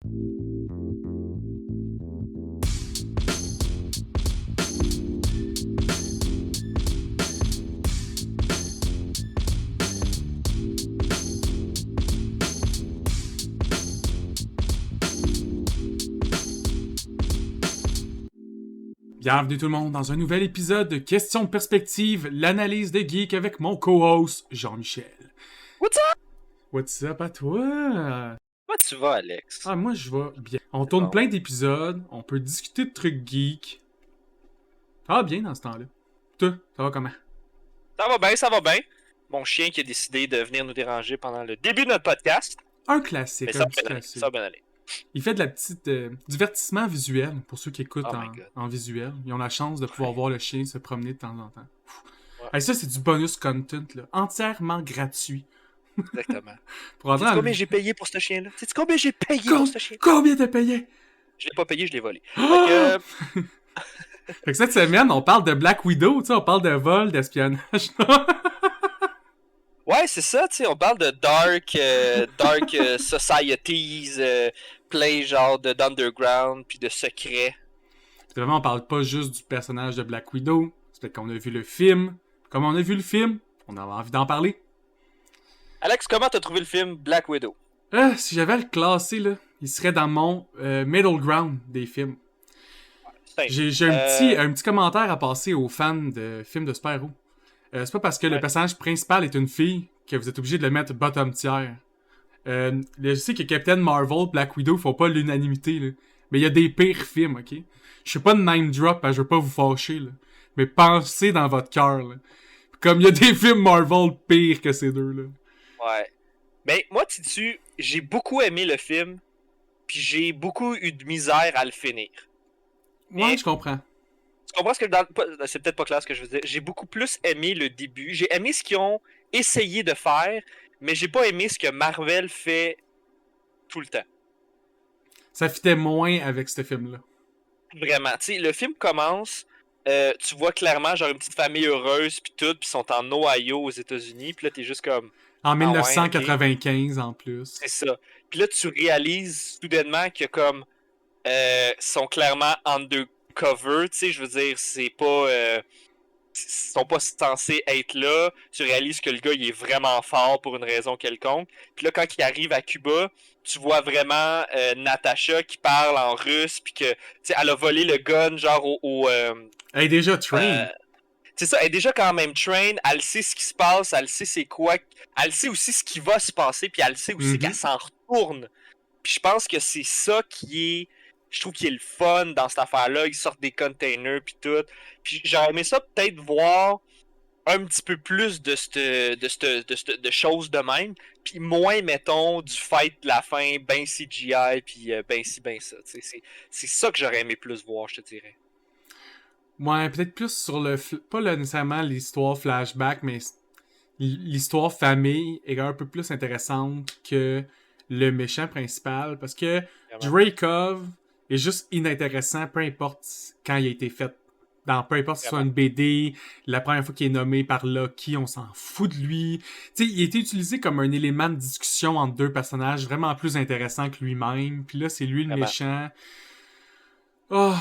Bienvenue tout le monde dans un nouvel épisode de Question de perspective, l'analyse des geeks avec mon co-host Jean-Michel. What's up? What's up à toi? Comment tu vas, Alex? Ah, moi je vais bien. On tourne plein d'épisodes, on peut discuter de trucs geeks. Ah, bien dans ce temps-là. Toi, ça va comment? Ça va bien, ça va bien. Mon chien qui a décidé de venir nous déranger pendant le début de notre podcast. Un classique, Mais un petit classique. ça va bien aller. Il fait de la petite divertissement visuel pour ceux qui écoutent Oh en visuel. Ils ont la chance de pouvoir voir le chien se promener de temps en temps. Ouais. Hey, ça, c'est du bonus content, là. Entièrement gratuit. Exactement. Pour Sais-tu combien j'ai payé pour ce chien-là? Sais-tu combien j'ai payé pour ce chien? Combien t'as payé? Je l'ai pas payé, je l'ai volé. Oh! Fait que cette semaine, on parle de Black Widow, tu sais, on parle de vol, d'espionnage. Ouais, c'est ça, tu sais, on parle de dark societies, plein genre d'underground, puis de secrets. Évidemment, on parle pas juste du personnage de Black Widow, c'est peut-être qu'on a vu le film. Comme on a vu le film, on avait envie d'en parler. Alex, comment t'as trouvé le film Black Widow? Si j'avais à le classer, là, il serait dans mon middle ground des films. J'ai un petit commentaire à passer aux fans de films de super-héros. C'est pas parce que le personnage principal est une fille que vous êtes obligé de le mettre bottom tier. Je sais que Captain Marvel, Black Widow font pas l'unanimité, là. Mais il y a des pires films, ok? Je sais pas de name drop, je veux pas vous fâcher, là. Mais pensez dans votre cœur, là. Comme il y a des films Marvel pires que ces deux, là. Ouais. Ben, moi, sais-tu, j'ai beaucoup aimé le film, puis j'ai beaucoup eu de misère à le finir. Ouais, je comprends. Tu comprends ce que c'est peut-être pas clair ce que je veux dire. J'ai beaucoup plus aimé le début. J'ai aimé ce qu'ils ont essayé de faire, mais j'ai pas aimé ce que Marvel fait tout le temps. Ça fitait moins avec ce film-là. Vraiment. Tu sais, le film commence, tu vois clairement genre une petite famille heureuse puis tout, puis ils sont en Ohio aux États-Unis, puis là t'es juste comme En 1995 ouais, okay. En plus. C'est ça. Puis là tu réalises soudainement que comme sont clairement undercover, tu sais, je veux dire, c'est pas ils sont pas censés être là. Tu réalises que le gars il est vraiment fort pour une raison quelconque. Puis là quand il arrive à Cuba, tu vois vraiment Natasha qui parle en russe, puis que tu sais elle a volé le gun genre Elle est déjà trained. C'est ça, elle est déjà quand même trained, elle sait ce qui se passe, elle sait c'est quoi, elle sait aussi ce qui va se passer, puis elle sait aussi qu'elle s'en retourne. Puis je pense que c'est ça qui est, je trouve qu'il est le fun dans cette affaire-là, ils sortent des containers puis tout. Puis j'aurais aimé ça peut-être voir un petit peu plus de choses de même, puis moins, mettons, du fight de la fin, ben CGI, puis ben ci, ben ça. C'est ça que j'aurais aimé plus voir, je te dirais. Ouais, peut-être plus sur pas nécessairement l'histoire flashback, mais l'histoire famille est un peu plus intéressante que le méchant principal, parce que Dreykov est juste inintéressant, peu importe quand il a été fait. Peu importe si c'est une BD, la première fois qu'il est nommé par Loki, on s'en fout de lui. Tu sais, il a été utilisé comme un élément de discussion entre deux personnages vraiment plus intéressant que lui-même. Puis là, c'est lui le méchant. Oh,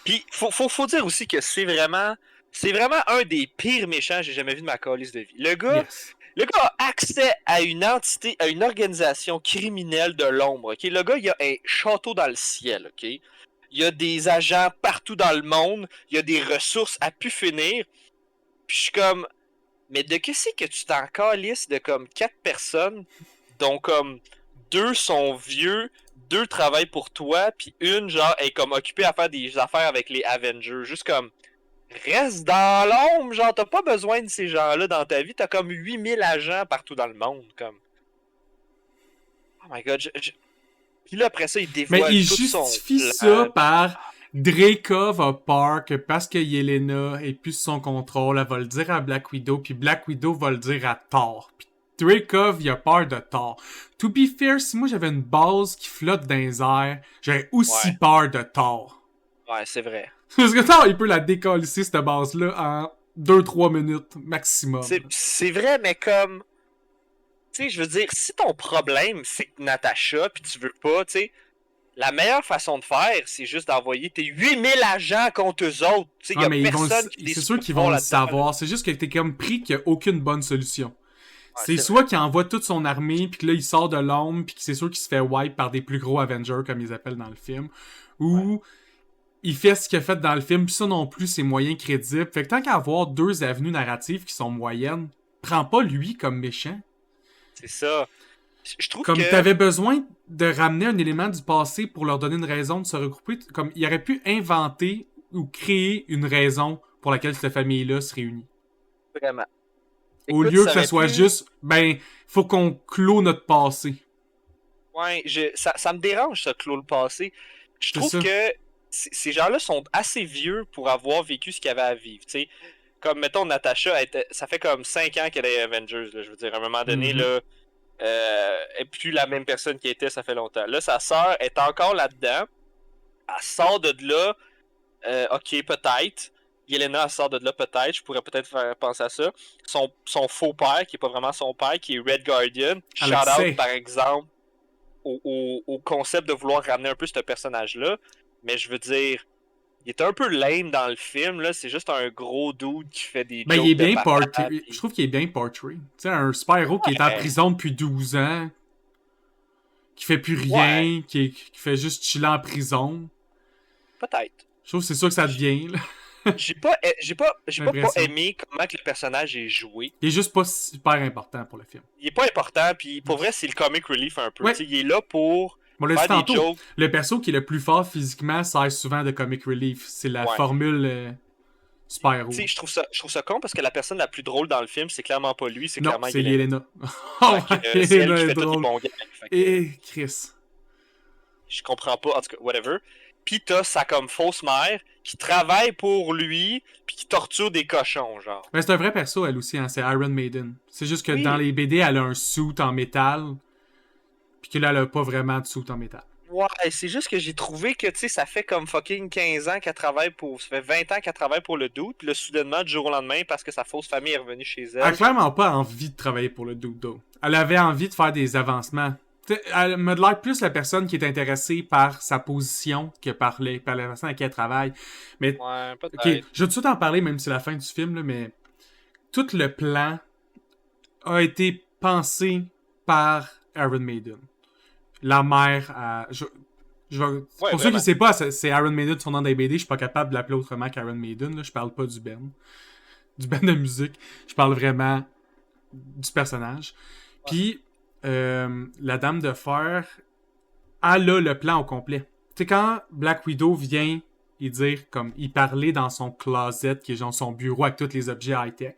Puis faut dire aussi que c'est vraiment un des pires méchants que j'ai jamais vu de ma calice de vie. Le gars a accès à une entité, à une organisation criminelle de l'ombre. Ok, le gars il a un château dans le ciel. Ok, il y a des agents partout dans le monde. Il y a des ressources à pu finir. Puis je suis comme, mais de qu'est-ce que tu t'en calisses de comme 4 personnes, dont comme 2 sont vieux, 2 travaillent pour toi, puis une genre est comme occupée à faire des affaires avec les Avengers. Juste comme, reste dans l'ombre, genre t'as pas besoin de ces gens-là dans ta vie, t'as comme 8000 agents partout dans le monde, comme. Oh my god, Puis là après ça il dévoile mais il tout justifie son ça par Dreykov a peur que parce que Yelena est plus sous son contrôle, elle va le dire à Black Widow, puis Black Widow va le dire à Thor. Puis Dreykov, il a peur de Thor. To be fair, si moi j'avais une base qui flotte dans les airs, j'aurais aussi peur de Thor. Ouais, c'est vrai. Parce que Thor, il peut la décalisser, cette base-là, en 2-3 minutes maximum. C'est vrai, mais comme... Tu sais, je veux dire, si ton problème, c'est que Natasha, puis tu veux pas, tu sais, la meilleure façon de faire, c'est juste d'envoyer tes 8000 agents contre eux autres. Tu sais, il y a mais personne qui c'est sûr qu'ils vont le savoir. C'est juste que t'es comme pris qu'il n'y a aucune bonne solution. C'est soit qu'il envoie toute son armée, puis que là, il sort de l'ombre, puis que c'est sûr qu'il se fait wipe par des plus gros Avengers, comme ils appellent dans le film. Ou il fait ce qu'il a fait dans le film, puis ça non plus, c'est moyen crédible. Fait que tant qu'à avoir deux avenues narratives qui sont moyennes, prends pas lui comme méchant. C'est ça. Je trouve comme que... t'avais besoin de ramener un élément du passé pour leur donner une raison de se regrouper, comme il aurait pu inventer ou créer une raison pour laquelle cette famille-là se réunit. Vraiment. Au lieu que ça soit juste, faut qu'on clôt notre passé. Ouais, ça me dérange, ça, clôt le passé. Je trouve que ces gens-là sont assez vieux pour avoir vécu ce qu'ils avaient à vivre, tu sais. Comme, mettons, Natasha, ça fait comme 5 ans qu'elle est Avengers, là, je veux dire, à un moment donné, là, elle n'est plus la même personne qu'elle était, ça fait longtemps. Là, sa sœur est encore là-dedans. Elle sort de là, ok, peut-être. Yelena, elle sort de là, peut-être. Je pourrais peut-être faire penser à ça. Son faux père, qui est pas vraiment son père, qui est Red Guardian. Shout-out, par exemple, au concept de vouloir ramener un peu ce personnage-là. Mais je veux dire, il est un peu lame dans le film, là. C'est juste un gros dude qui fait des jokes il est bien portrait. Je trouve qu'il est bien portrait. Tu sais, un super-héros qui est en prison depuis 12 ans, qui fait plus rien, qui fait juste chiller en prison. Peut-être. Je trouve que c'est ça que ça devient, là. J'ai pas aimé comment que le personnage est joué. Il est juste pas super important pour le film. Il est pas important, puis pour vrai, c'est le comic relief un peu. Il est là pour faire des jokes. Le perso qui est le plus fort physiquement sert souvent de comic relief. C'est la formule super-héros. Je trouve ça con parce que la personne la plus drôle dans le film, c'est clairement pas lui, c'est clairement Yelena. C'est elle qui fait tout le bon gag. Et Chris. Je comprends pas, en tout cas, whatever. Pis t'as sa comme fausse mère qui travaille pour lui pis qui torture des cochons, genre. Mais c'est un vrai perso, elle aussi, hein, c'est Iron Maiden. C'est juste que dans les BD, elle a un suit en métal, pis que là, elle a pas vraiment de suit en métal. Ouais, c'est juste que j'ai trouvé que, tu sais, ça fait comme fucking 15 ans qu'elle travaille pour... Ça fait 20 ans qu'elle travaille pour le dude, pis là, soudainement, du jour au lendemain, parce que sa fausse famille est revenue chez elle... Elle a clairement pas envie de travailler pour le dude, though. Elle avait envie de faire des avancements. T'sais, elle me l'air plus la personne qui est intéressée par sa position que par la personne à qui elle travaille. Mais, ouais, peut-être. Ok, je vais tout de suite en parler, même si c'est la fin du film, là, mais tout le plan a été pensé par Iron Maiden. La mère pour ceux qui ne savent pas, c'est Iron Maiden, son nom des BD. Je suis pas capable de l'appeler autrement qu'Iron Maiden. Là. Je parle pas du band de musique. Je parle vraiment du personnage. Puis, la Dame de Fer, elle a le plan au complet. Tu sais, quand Black Widow vient y dire, comme, il parlait dans son closet, qui est genre son bureau avec tous les objets high-tech,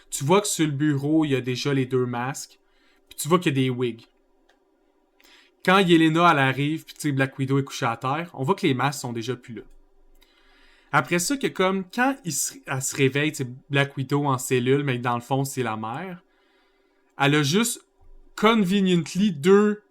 tu vois que sur le bureau, il y a déjà les 2 masques, puis tu vois qu'il y a des wigs. Quand Yelena, elle arrive, puis tu sais, Black Widow est couchée à terre, on voit que les masques sont déjà plus là. Après ça, que comme, quand elle se réveille, tu sais, Black Widow en cellule, mais dans le fond, c'est la mère, elle a juste conveniently 2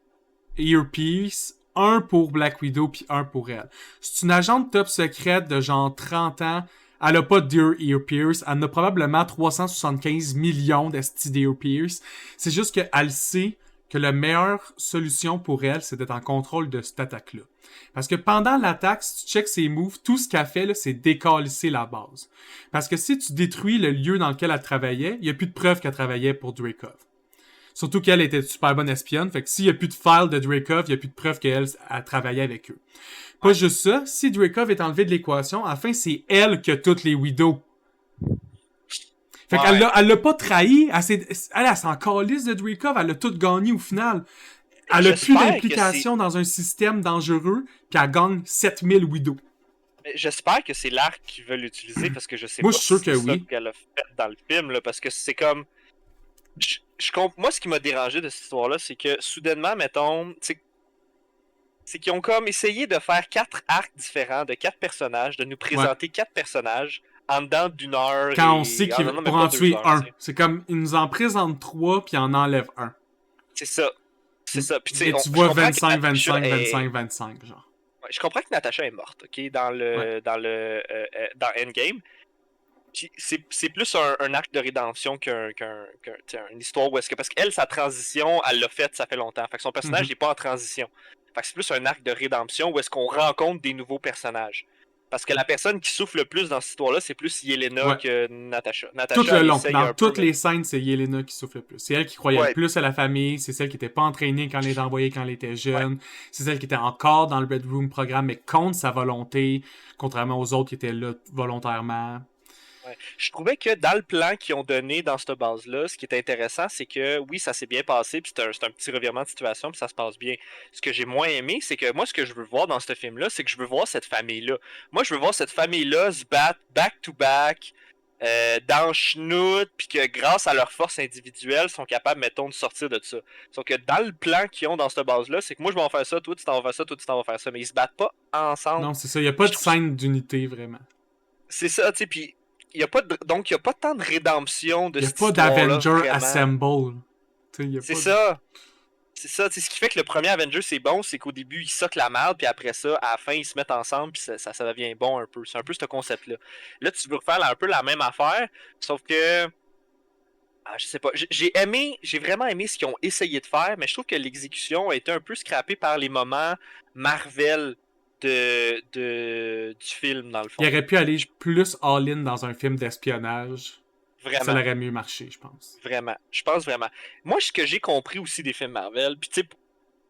earpieces, un pour Black Widow puis un pour elle. C'est une agente top secrète de genre 30 ans. Elle a pas d'ear earpiece. Elle a probablement 375 millions d'earpiece. C'est juste qu'elle sait que la meilleure solution pour elle, c'est d'être en contrôle de cette attaque-là. Parce que pendant l'attaque, si tu checks ses moves, tout ce qu'elle fait, là, c'est décalisser la base. Parce que si tu détruis le lieu dans lequel elle travaillait, il n'y a plus de preuves qu'elle travaillait pour Dreykov. Surtout qu'elle était super bonne espionne. Fait que s'il n'y a plus de files de Dreykov, il n'y a plus de preuves qu'elle a travaillé avec eux. Pas juste ça, si Dreykov est enlevé de l'équation, à la fin, c'est elle qui a toutes les widows. Fait qu'elle l'a pas trahi. Elle s'en calisse de Dreykov. Elle a tout gagné au final. Elle a plus d'implication dans un système dangereux, puis elle gagne 7000 widows. J'espère que c'est l'arc qu'ils veulent utiliser, parce que je sais pas si c'est ça qu'elle a fait dans le film, là, parce que c'est comme... Moi, ce qui m'a dérangé de cette histoire-là, c'est que soudainement, mettons, c'est qu'ils ont comme essayé de faire 4 arcs différents de 4 personnages, de nous présenter 4 personnages en dedans d'une heure. Quand on sait qu'ils vont en tuer un. C'est comme, ils nous en présentent 3 puis ils en enlèvent un. C'est ça. C'est ça. Puis, et tu vois 25, 25, 25, 25, genre. Ouais, je comprends que Natasha est morte, ok, dans Endgame. C'est plus un arc de rédemption qu'une histoire où est-ce que... Parce qu'elle, sa transition, elle l'a faite, ça fait longtemps. Fait que son personnage n'est pas en transition. Fait que c'est plus un arc de rédemption où est-ce qu'on rencontre des nouveaux personnages. Parce que la personne qui souffre le plus dans cette histoire-là, c'est plus Yelena que Natasha. Tout Natasha, le elle long, essaye dans un toutes peu, les scènes, c'est Yelena qui souffre le plus. C'est elle qui croyait le plus à la famille, c'est celle qui était pas entraînée quand elle était envoyée quand elle était jeune, c'est celle qui était encore dans le Red Room programme, mais contre sa volonté, contrairement aux autres qui étaient là volontairement. Ouais. Je trouvais que dans le plan qu'ils ont donné dans cette base-là, ce qui est intéressant, c'est que oui, ça s'est bien passé, puis c'est un petit revirement de situation, puis ça se passe bien. Ce que j'ai moins aimé, c'est que moi, ce que je veux voir dans ce film-là, c'est que je veux voir cette famille-là. Moi, je veux voir cette famille-là se battre back-to-back, dans le schnout, puis que grâce à leur force individuelle, sont capables, mettons, de sortir de ça. Sauf que dans le plan qu'ils ont dans cette base-là, c'est que moi, je vais en faire ça, toi, tu t'en vas faire ça, toi, tu t'en vas faire ça, mais ils se battent pas ensemble. Non, c'est ça, il n'y a pas de scène d'unité, vraiment. C'est ça, tu sais, puis donc il n'y a pas tant de rédemption de cette histoire-là. Il n'y a pas d'Avenger Assemble. C'est ça. C'est ça, ce qui fait que le premier Avenger c'est bon, c'est qu'au début ils soquent la merde, puis après ça, à la fin ils se mettent ensemble, puis ça devient bon un peu. C'est un peu ce concept-là. Là, tu veux refaire un peu la même affaire, sauf que. Je sais pas. J'ai vraiment aimé ce qu'ils ont essayé de faire, mais je trouve que l'exécution a été un peu scrappée par les moments Marvel du film, dans le fond. Il aurait pu aller plus all-in dans un film d'espionnage. Vraiment. Ça aurait mieux marché, je pense. Vraiment. Je pense vraiment. Moi, ce que j'ai compris aussi des films Marvel, puis tu sais,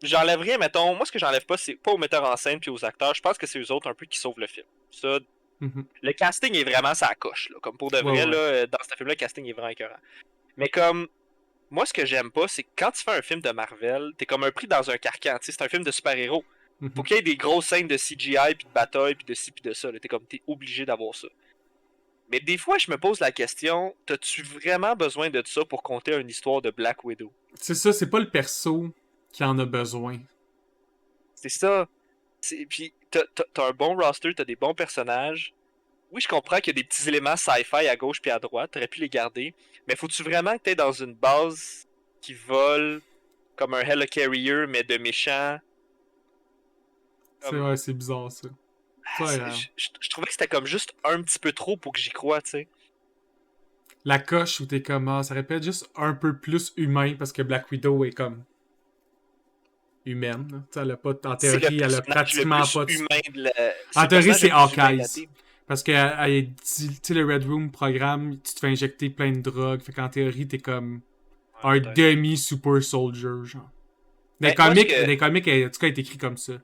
j'enlèverais, mettons, moi ce que j'enlève pas, c'est pas aux metteurs en scène puis aux acteurs, je pense que c'est eux autres un peu qui sauvent le film. Ça, le casting est vraiment sa coche, là. Comme pour de vrai, là, dans ce film-là, le casting est vraiment écœurant. Mais comme, moi ce que j'aime pas, c'est que quand tu fais un film de Marvel, t'es comme un pris dans un carcan, tu sais, c'est un film de super-héros. Faut qu'il y ait des grosses scènes de CGI, puis de bataille, puis de ci, puis de ça. T'es obligé d'avoir ça. Mais des fois, je me pose la question, t'as-tu vraiment besoin de ça pour conter une histoire de Black Widow? C'est ça, c'est pas le perso qui en a besoin. C'est ça. Puis t'as un bon roster, t'as des bons personnages. Oui, je comprends qu'il y a des petits éléments sci-fi à gauche puis à droite, t'aurais pu les garder. Mais faut-tu vraiment que t'aies dans une base qui vole comme un Helicarrier, mais de méchant? C'est bizarre, ça. Je trouvais que c'était comme juste un petit peu trop pour que j'y croie, tu sais. La coche où t'es comme, ça répète juste un peu plus humain parce que Black Widow est comme humaine. Elle a pas, en théorie, elle a pratiquement pas de... En théorie, c'est Hawkeye. Parce que tu sais, le Red Room programme, tu te fais injecter plein de drogues. Fait qu'en théorie, t'es comme un demi-super soldier, genre. Des comics, en tout cas, elle est écrit comme ça.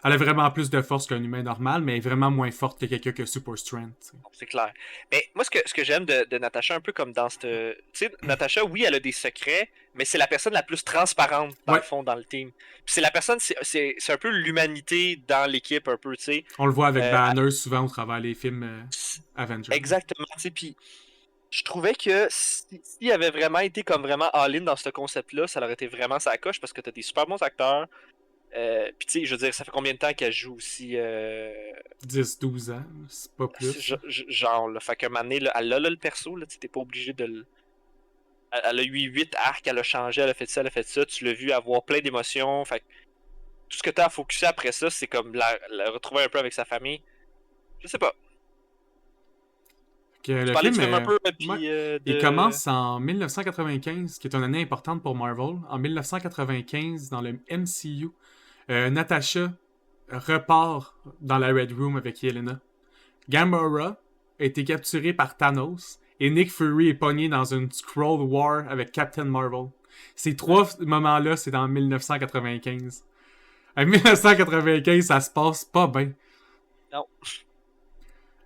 Elle a vraiment plus de force qu'un humain normal, mais elle est vraiment moins forte que quelqu'un qui a super strength. C'est clair. Mais moi, ce que j'aime de Natasha, un peu comme dans cette... Tu sais, Natasha, oui, elle a des secrets, mais c'est la personne la plus transparente, dans le fond, dans le team. Puis c'est la personne, c'est un peu l'humanité dans l'équipe, un peu, tu sais. On le voit avec Banner souvent au travers des films Avengers. Exactement, tu sais, puis je trouvais que s'il avait vraiment été comme vraiment all-in dans ce concept-là, ça aurait été vraiment sa coche, parce que t'as des super bons acteurs. Puis tu sais, je veux dire, ça fait combien de temps qu'elle joue aussi 10-12 ans, c'est pas plus. Genre, là, fait qu'un moment donné, là, elle a là, le perso, là, t'es pas obligé de le... Elle a eu 8 arcs, elle a changé, elle a fait ça, tu l'as vu avoir plein d'émotions, fait que tout ce que t'as à focusser après ça, c'est comme la retrouver un peu avec sa famille. Je sais pas. Le film, un peu, il commence en 1995, qui est une année importante pour Marvel. En 1995, dans le MCU, Natasha repart dans la Red Room avec Yelena. Gamora a été capturée par Thanos et Nick Fury est pogné dans une Skrull War avec Captain Marvel. Ces trois moments-là, c'est dans 1995. En 1995, ça se passe pas bien. Non.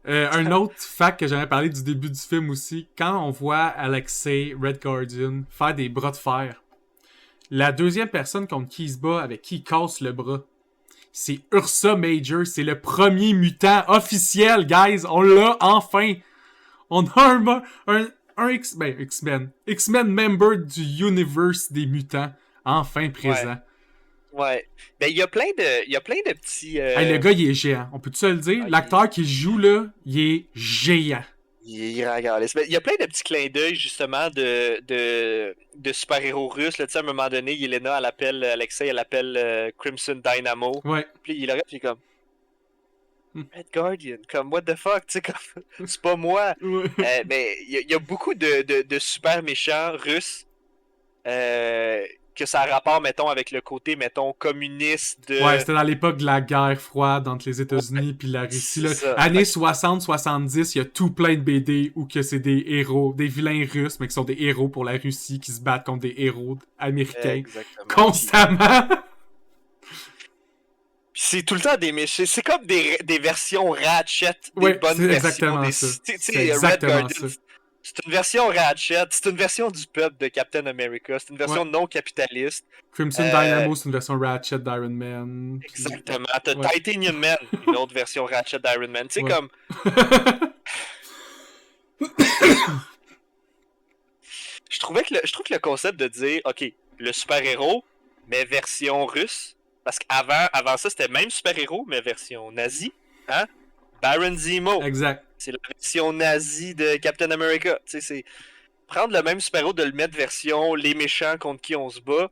Un autre fact que j'avais parlé du début du film aussi, quand on voit Alexei, Red Guardian, faire des bras de fer, la deuxième personne contre qui il se bat, avec qui il casse le bras, c'est Ursa Major. C'est le premier mutant officiel, guys. On l'a enfin. On a un X-Men. X-Men member du universe des mutants. Enfin présent. Ouais. Ben, il y a plein de petits... Hey, le gars, il est géant. On peut-tu se le dire? L'acteur qui joue, là, il est géant. Il y a plein de petits clins d'œil, justement, de super-héros russes. Là, à un moment donné, Yelena, elle appelle Alexei, elle appelle Crimson Dynamo. Ouais. Puis il arrête, puis comme... Red Guardian, comme what the fuck, tu sais, comme... c'est pas moi. Mais il y a beaucoup de super méchants russes que ça a rapport, mettons, avec le côté, mettons, communiste de... Ouais, c'était dans l'époque de la guerre froide entre les États-Unis puis la Russie. Là. Années 60-70, il y a tout plein de BD où que c'est des héros, des vilains russes, mais qui sont des héros pour la Russie, qui se battent contre des héros américains constamment. C'est tout le temps des méchants. C'est comme des versions Ratchet, des bonnes c'est versions. Exactement ça. C'est exactement ça. C'est une version Ratchet, c'est une version du peuple de Captain America, c'est une version non capitaliste. Crimson Dynamo, c'est une version Ratchet d'Iron Man. Exactement. T'as Titanium Man, une autre version Ratchet d'Iron Man. Tu sais, comme... je trouve que le concept de dire, OK, le super-héros, mais version russe, parce qu'avant ça, c'était même super-héros, mais version nazie, hein? Baron Zemo. Exact. C'est la version nazie de Captain America. Tu sais, c'est prendre le même super-héros, de le mettre version les méchants contre qui on se bat.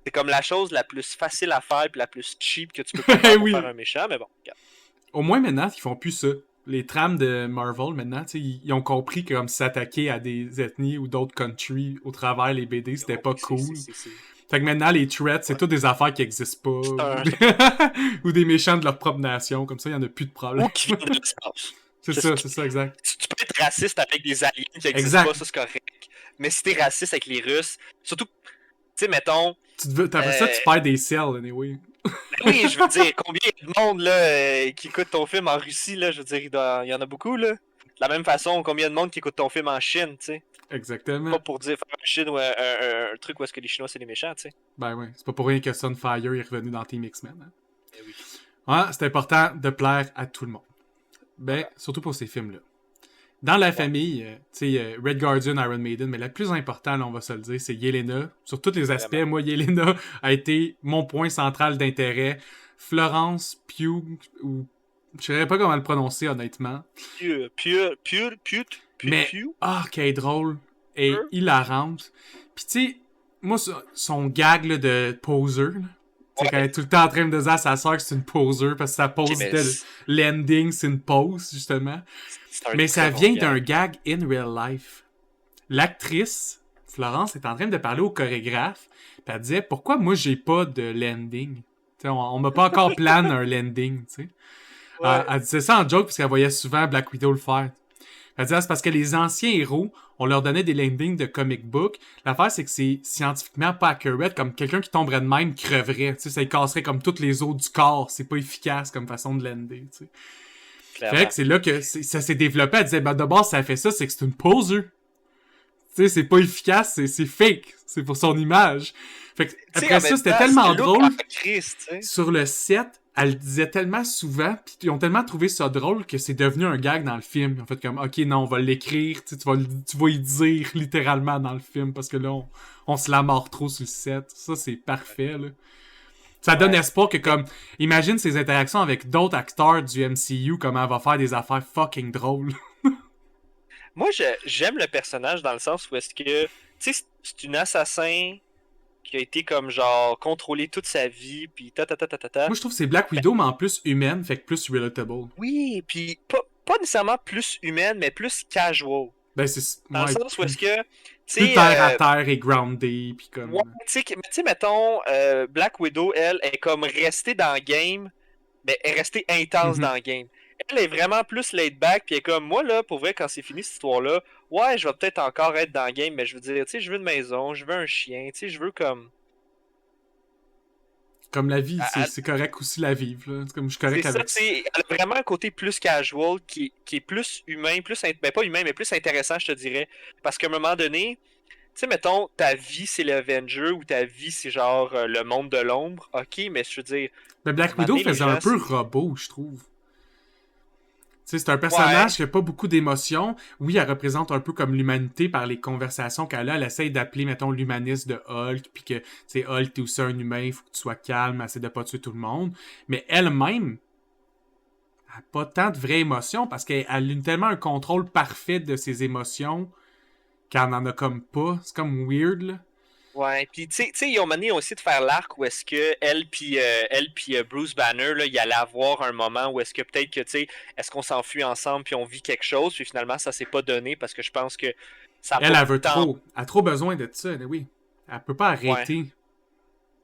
C'est comme la chose la plus facile à faire et la plus cheap que tu peux faire pour faire un méchant, mais bon, regarde. Au moins maintenant, ils font plus ça. Les trames de Marvel, maintenant, ils ont compris que comme s'attaquer à des ethnies ou d'autres countries au travers les BD, c'était pas cool. Fait que maintenant, les threats, c'est toutes des affaires qui existent pas. Ou des méchants de leur propre nation. Comme ça, il y en a plus de problème. Ou qui viennent de l'espace. C'est ça, exact. Tu peux être raciste avec des aliens qui existent pas, ça c'est correct. Mais si t'es raciste avec les Russes, surtout, tu sais, mettons... Après ça, tu perds des cells, anyway. Oui, je veux dire, combien de monde là, qui écoute ton film en Russie, là, je veux dire, il y en a beaucoup, là. De la même façon, combien de monde qui écoute ton film en Chine, tu sais. Exactement. Pas pour dire faire un Chine ou un truc où est-ce que les Chinois c'est les méchants, tu sais. Ben oui, c'est pas pour rien que Sunfire est revenu dans Team X-Men. Hein. Oui. Ouais, c'est important de plaire à tout le monde. Ben, surtout pour ces films-là. Dans la famille, tu sais, Red Guardian, Iron Maiden, mais le plus important, là, on va se le dire, c'est Yelena. Sur tous les aspects, moi, Yelena a été mon point central d'intérêt. Florence Pugh, ou je ne saurais pas comment le prononcer, honnêtement. Mais, qu'elle est drôle et hilarante. Puis tu sais, moi, son gag là, de poser, quand elle est tout le temps en train de dire à sa soeur que c'est une poser parce que sa pose de l'ending, c'est une pose, justement. Mais ça vient d'un gag in real life. L'actrice, Florence, est en train de parler au chorégraphe, puis elle disait, pourquoi moi j'ai pas de landing? T'sais, on m'a pas encore plané un landing, tu sais. Elle disait ça en joke parce qu'elle voyait souvent Black Widow le faire. Elle disait, c'est parce que les anciens héros, on leur donnait des landings de comic book. L'affaire, c'est que c'est scientifiquement pas accurate, comme quelqu'un qui tomberait de même creverait, tu sais, ça lui casserait comme toutes les os du corps. C'est pas efficace comme façon de lander, tu sais. Fait que c'est là que ça s'est développé. Elle disait, ben de base, ça fait ça, c'est que c'est une poser. Tu sais, c'est pas efficace, c'est fake. C'est pour son image. Fait que, après ça, c'était tellement drôle. Sur le set, elle le disait tellement souvent, pis ils ont tellement trouvé ça drôle que c'est devenu un gag dans le film. Ils ont fait comme, ok, non, on va l'écrire, tu vas y dire littéralement dans le film, parce que là, on se la mord trop sur le set. Ça, c'est parfait, là. Ça donne espoir que, comme, imagine ses interactions avec d'autres acteurs du MCU, comment elle va faire des affaires fucking drôles. Moi, j'aime le personnage dans le sens où est-ce que, tu sais, c'est une assassin qui a été comme genre contrôlé toute sa vie, puis ta. Moi, je trouve que c'est Black Widow, mais en plus humaine, fait que plus relatable. Oui, puis pas nécessairement plus humaine, mais plus casual. Ben, c'est... Dans le sens où est-ce que... Plus terre à terre et groundé, puis comme... Ouais, tu sais, mettons, Black Widow, elle, est comme restée dans le game, mais elle est restée intense dans le game. Elle est vraiment plus laid back, puis elle est comme, moi, là, pour vrai, quand c'est fini cette histoire-là, ouais, je vais peut-être encore être dans le game, mais je veux dire, tu sais, je veux une maison, je veux un chien, tu sais, je veux comme... Comme la vie, c'est correct aussi la vivre, là. Comme je suis correct avec ça. Elle a vraiment un côté plus casual, qui est plus humain, ben pas humain, mais plus intéressant, je te dirais. Parce qu'à un moment donné, tu sais, mettons, ta vie, c'est l'Avenger, ou ta vie, c'est genre le monde de l'ombre, ok, mais je veux dire... Mais Black Widow faisait un peu robot, je trouve. Tu sais, c'est un personnage qui a pas beaucoup d'émotions. Oui, elle représente un peu comme l'humanité par les conversations qu'elle a. Elle essaye d'appeler, mettons, l'humanisme de Hulk, puis que, tu sais, Hulk, t'es aussi un humain, il faut que tu sois calme, essaie de pas tuer tout le monde. Mais elle-même, elle a pas tant de vraies émotions, parce qu'elle a tellement un contrôle parfait de ses émotions qu'elle en a comme pas. C'est comme weird, là. Ouais, puis tu sais, ils ont mené aussi de faire l'arc où est-ce que elle puis Bruce Banner, là, il allait avoir un moment où est-ce que peut-être que, tu sais, est-ce qu'on s'enfuit ensemble puis on vit quelque chose, puis finalement ça s'est pas donné parce que je pense que ça elle veut trop. Elle a trop besoin de ça, oui. Elle peut pas arrêter.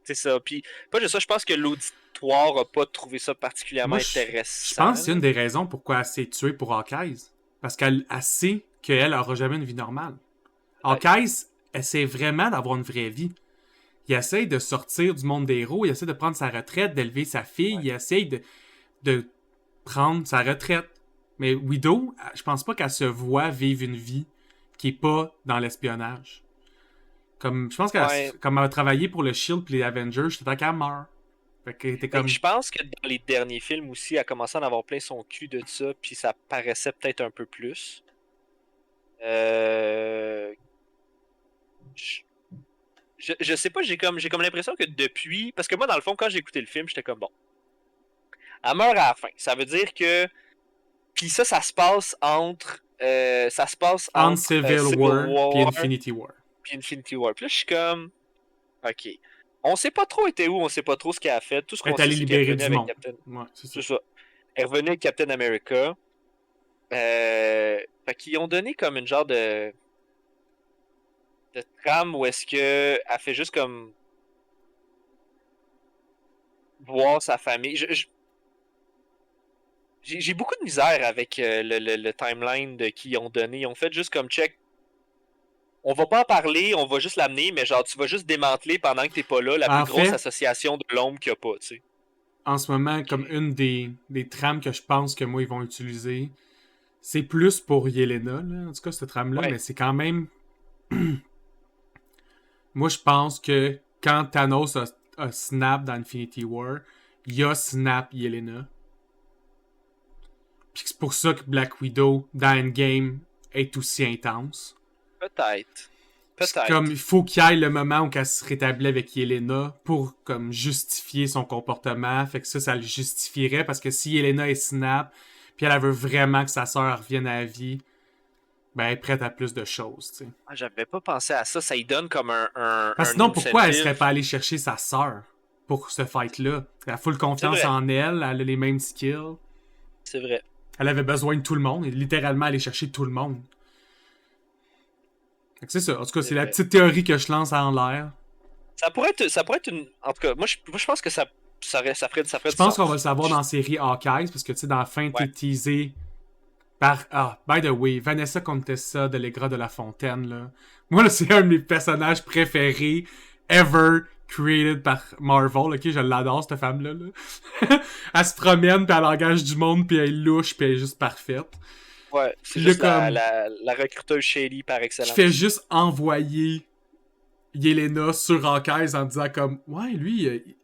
C'est ça. Puis, pas juste ça, je pense que l'auditoire a pas trouvé ça particulièrement Moi, je intéressant. pense que c'est une des raisons pourquoi elle s'est tuée pour Hawkeye. Parce qu'elle sait qu'elle n'aura jamais une vie normale. Hawkeye essaie vraiment d'avoir une vraie vie. Il essaie de sortir du monde des héros, il essaie de prendre sa retraite, d'élever sa fille, il essaie de prendre sa retraite. Mais Widow, je pense pas qu'elle se voit vivre une vie qui est pas dans l'espionnage. Comme, je pense comme elle a travaillé pour le Shield et les Avengers, j'étais qu'elle meurt. Fait qu'elle était comme... Je pense que dans les derniers films aussi, elle a commencé à en avoir plein son cul de ça, puis ça paraissait peut-être un peu plus. Je sais pas, j'ai comme l'impression que depuis... Parce que moi, dans le fond, quand j'ai écouté le film, j'étais comme, bon, elle meurt à la fin. Ça veut dire que... Puis ça se passe entre... entre Civil War puis Infinity War. Puis Infinity War. Puis là, je suis comme... OK. On sait pas trop était où, on sait pas trop ce qu'elle a fait. Tout ce qu'on sait, c'est qu'elle est revenue avec Captain... Ouais, c'est ça. C'est ça. Elle est revenue avec Captain America. Fait qu'ils ont donné comme une genre de trame où est-ce que elle fait juste comme voir sa famille. J'ai beaucoup de misère avec le timeline de qu'ils ont donné. Ils ont fait juste comme check. On va pas en parler, on va juste l'amener, mais genre tu vas juste démanteler pendant que t'es pas là la plus grosse association de l'ombre qu'il y a pas, tu sais. En ce moment, comme une des trames que je pense que moi ils vont utiliser, c'est plus pour Yelena, là, en tout cas cette trame-là, mais c'est quand même... Moi je pense que quand Thanos a snap dans Infinity War, il y a snap Yelena. Puis c'est pour ça que Black Widow dans Endgame est aussi intense. Peut-être. Comme il faut qu'il y ait le moment où elle se rétablit avec Yelena pour comme justifier son comportement. Fait que ça le justifierait parce que si Yelena est snap, puis elle veut vraiment que sa sœur revienne à la vie, ben elle est prête à plus de choses, tu sais. Ah, j'avais pas pensé à ça. Ça y donne comme un sinon, pourquoi elle serait pas allée chercher sa sœur pour ce fight-là? Elle a full confiance en elle, elle a les mêmes skills. C'est vrai. Elle avait besoin de tout le monde, et littéralement aller chercher tout le monde. C'est ça. En tout cas, c'est la petite théorie que je lance en l'air. Ça pourrait être une... En tout cas, moi, je pense que ça ferait je pense qu'on va le savoir dans la série Hawkeye, parce que, tu sais, dans la fin, t'es teasé par... Ah, by the way, Vanessa Contessa de l'Aigra de la Fontaine, là. Moi, là, c'est un de mes personnages préférés ever created par Marvel, ok? Je l'adore, cette femme-là, là. Elle se promène, puis elle engage du monde, puis elle est louche, puis elle est juste parfaite. Ouais, c'est juste la recruteuse shady par excellence. Qui fait juste envoyer Yelena sur Hawkeye en disant comme « Ouais, lui,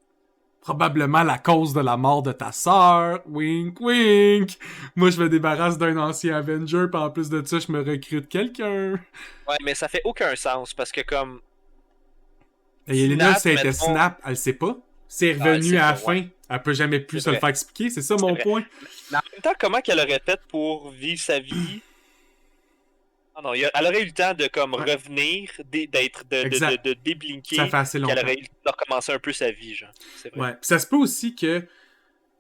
probablement la cause de la mort de ta sœur. Wink, wink. Moi, je me débarrasse d'un ancien Avenger, puis en plus de ça, je me recrute quelqu'un. » Ouais, mais ça fait aucun sens, parce que comme... Et Yelena, si elle était snap, elle sait pas. C'est revenu à la fin. Elle peut jamais plus se le faire expliquer, c'est ça mon point. Mais en même temps, comment qu'elle aurait fait pour vivre sa vie? Ah non, elle aurait eu le temps de comme revenir, de déblinker. Ça fait assez longtemps. Elle aurait eu le temps de recommencer un peu sa vie, genre. C'est vrai. Ouais, puis ça se peut aussi que, tu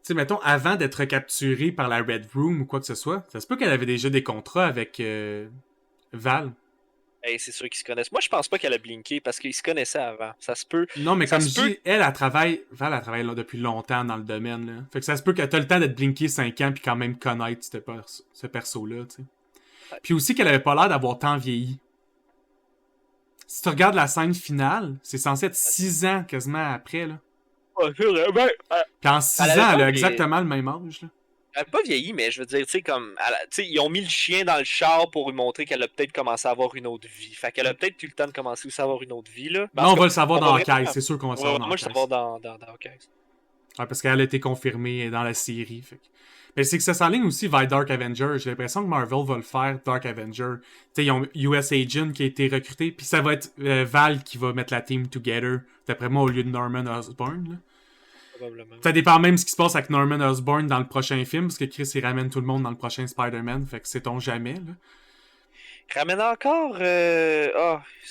sais, mettons, avant d'être capturée par la Red Room ou quoi que ce soit, ça se peut qu'elle avait déjà des contrats avec Val. Hey, c'est sûr qu'ils se connaissent. Moi, je pense pas qu'elle a blinké parce qu'ils se connaissaient avant. Ça se peut. Non, mais comme je dis, Val, elle travaille là depuis longtemps dans le domaine. Là. Fait que ça se peut qu'elle ait le temps d'être blinké 5 ans puis quand même connaître ce perso-là, tu sais. Ouais. Puis aussi qu'elle avait pas l'air d'avoir tant vieilli. Si tu regardes la scène finale, c'est censé être 6 ans quasiment après, là. Puis en 6 ans, elle a exactement le même âge, là. Elle n'a pas vieilli, mais je veux dire, tu sais, comme. Ils ont mis le chien dans le char pour lui montrer qu'elle a peut-être commencé à avoir une autre vie. Fait qu'elle a peut-être eu le temps de commencer aussi à avoir une autre vie, là. Non, on va le savoir dans Hawkeye, c'est sûr qu'on va le savoir dans Hawkeye. Moi, je vais savoir dans Hawkeye. Ouais, parce qu'elle a été confirmée dans la série. Fait. Mais c'est que ça s'enligne aussi vers Dark Avenger. J'ai l'impression que Marvel va le faire, Dark Avenger. Tu sais, ils ont US Agent qui a été recruté, puis ça va être Val qui va mettre la team together, d'après moi, au lieu de Norman Osborn, là. Ça dépend même de ce qui se passe avec Norman Osborn dans le prochain film, parce que Chris, il ramène tout le monde dans le prochain Spider-Man, fait que sait-on jamais, là. Il ramène encore...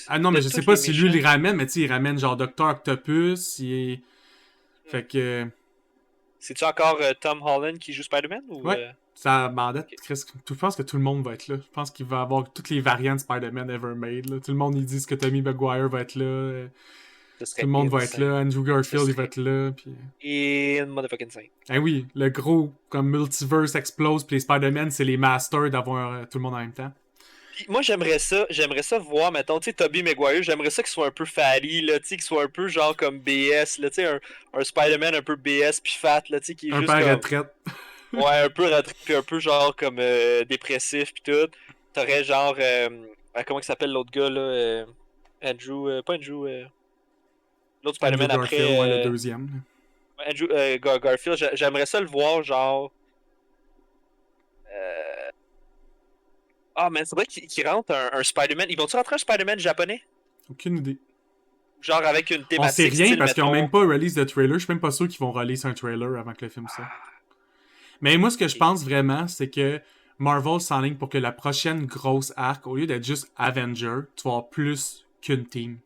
Ah non, mais je sais pas si lui, il ramène, mais tu sais, il ramène genre Dr. Octopus, il est... Fait que... C'est-tu encore Tom Holland qui joue Spider-Man, ou... Ouais, ça bandette, Chris. Je pense que tout le monde va être là. Je pense qu'il va avoir toutes les variantes Spider-Man ever made, là. Tout le monde, ils disent que Tobey Maguire va être là. Tout le monde va être là. Andrew Garfield, il va être là. Puis... Et motherfucking insane. Ah oui, le gros, comme multiverse explose, puis les Spider-Man, c'est les masters d'avoir tout le monde en même temps. Puis moi, j'aimerais ça voir, mettons, tu sais, Tobey Maguire, j'aimerais ça qu'il soit un peu fatty, là, tu sais, qu'il soit un peu genre comme BS, là, tu sais, un Spider-Man un peu BS puis fat, là, tu sais, qui est un juste peu comme... retraite. Ouais, un peu retraite, puis un peu genre comme dépressif puis tout. T'aurais genre, comment il s'appelle l'autre gars, là, Andrew, pas Andrew, l'autre Spider-Man Andrew Garfield, après... ouais, le deuxième. Andrew Garfield, j'aimerais ça le voir, genre... Ah, mais c'est vrai qu'il rentre un Spider-Man. Ils vont-tu rentrer un Spider-Man japonais? Aucune idée. Genre avec une thématique. On sait rien style, parce qu'ils mettons... ont même pas release de trailer. Je suis même pas sûr qu'ils vont release un trailer avant que le film sorte. Mais moi, ce que je pense vraiment, c'est que Marvel s'enligne pour que la prochaine grosse arc, au lieu d'être juste Avenger, tu vas avoir plus qu'une team.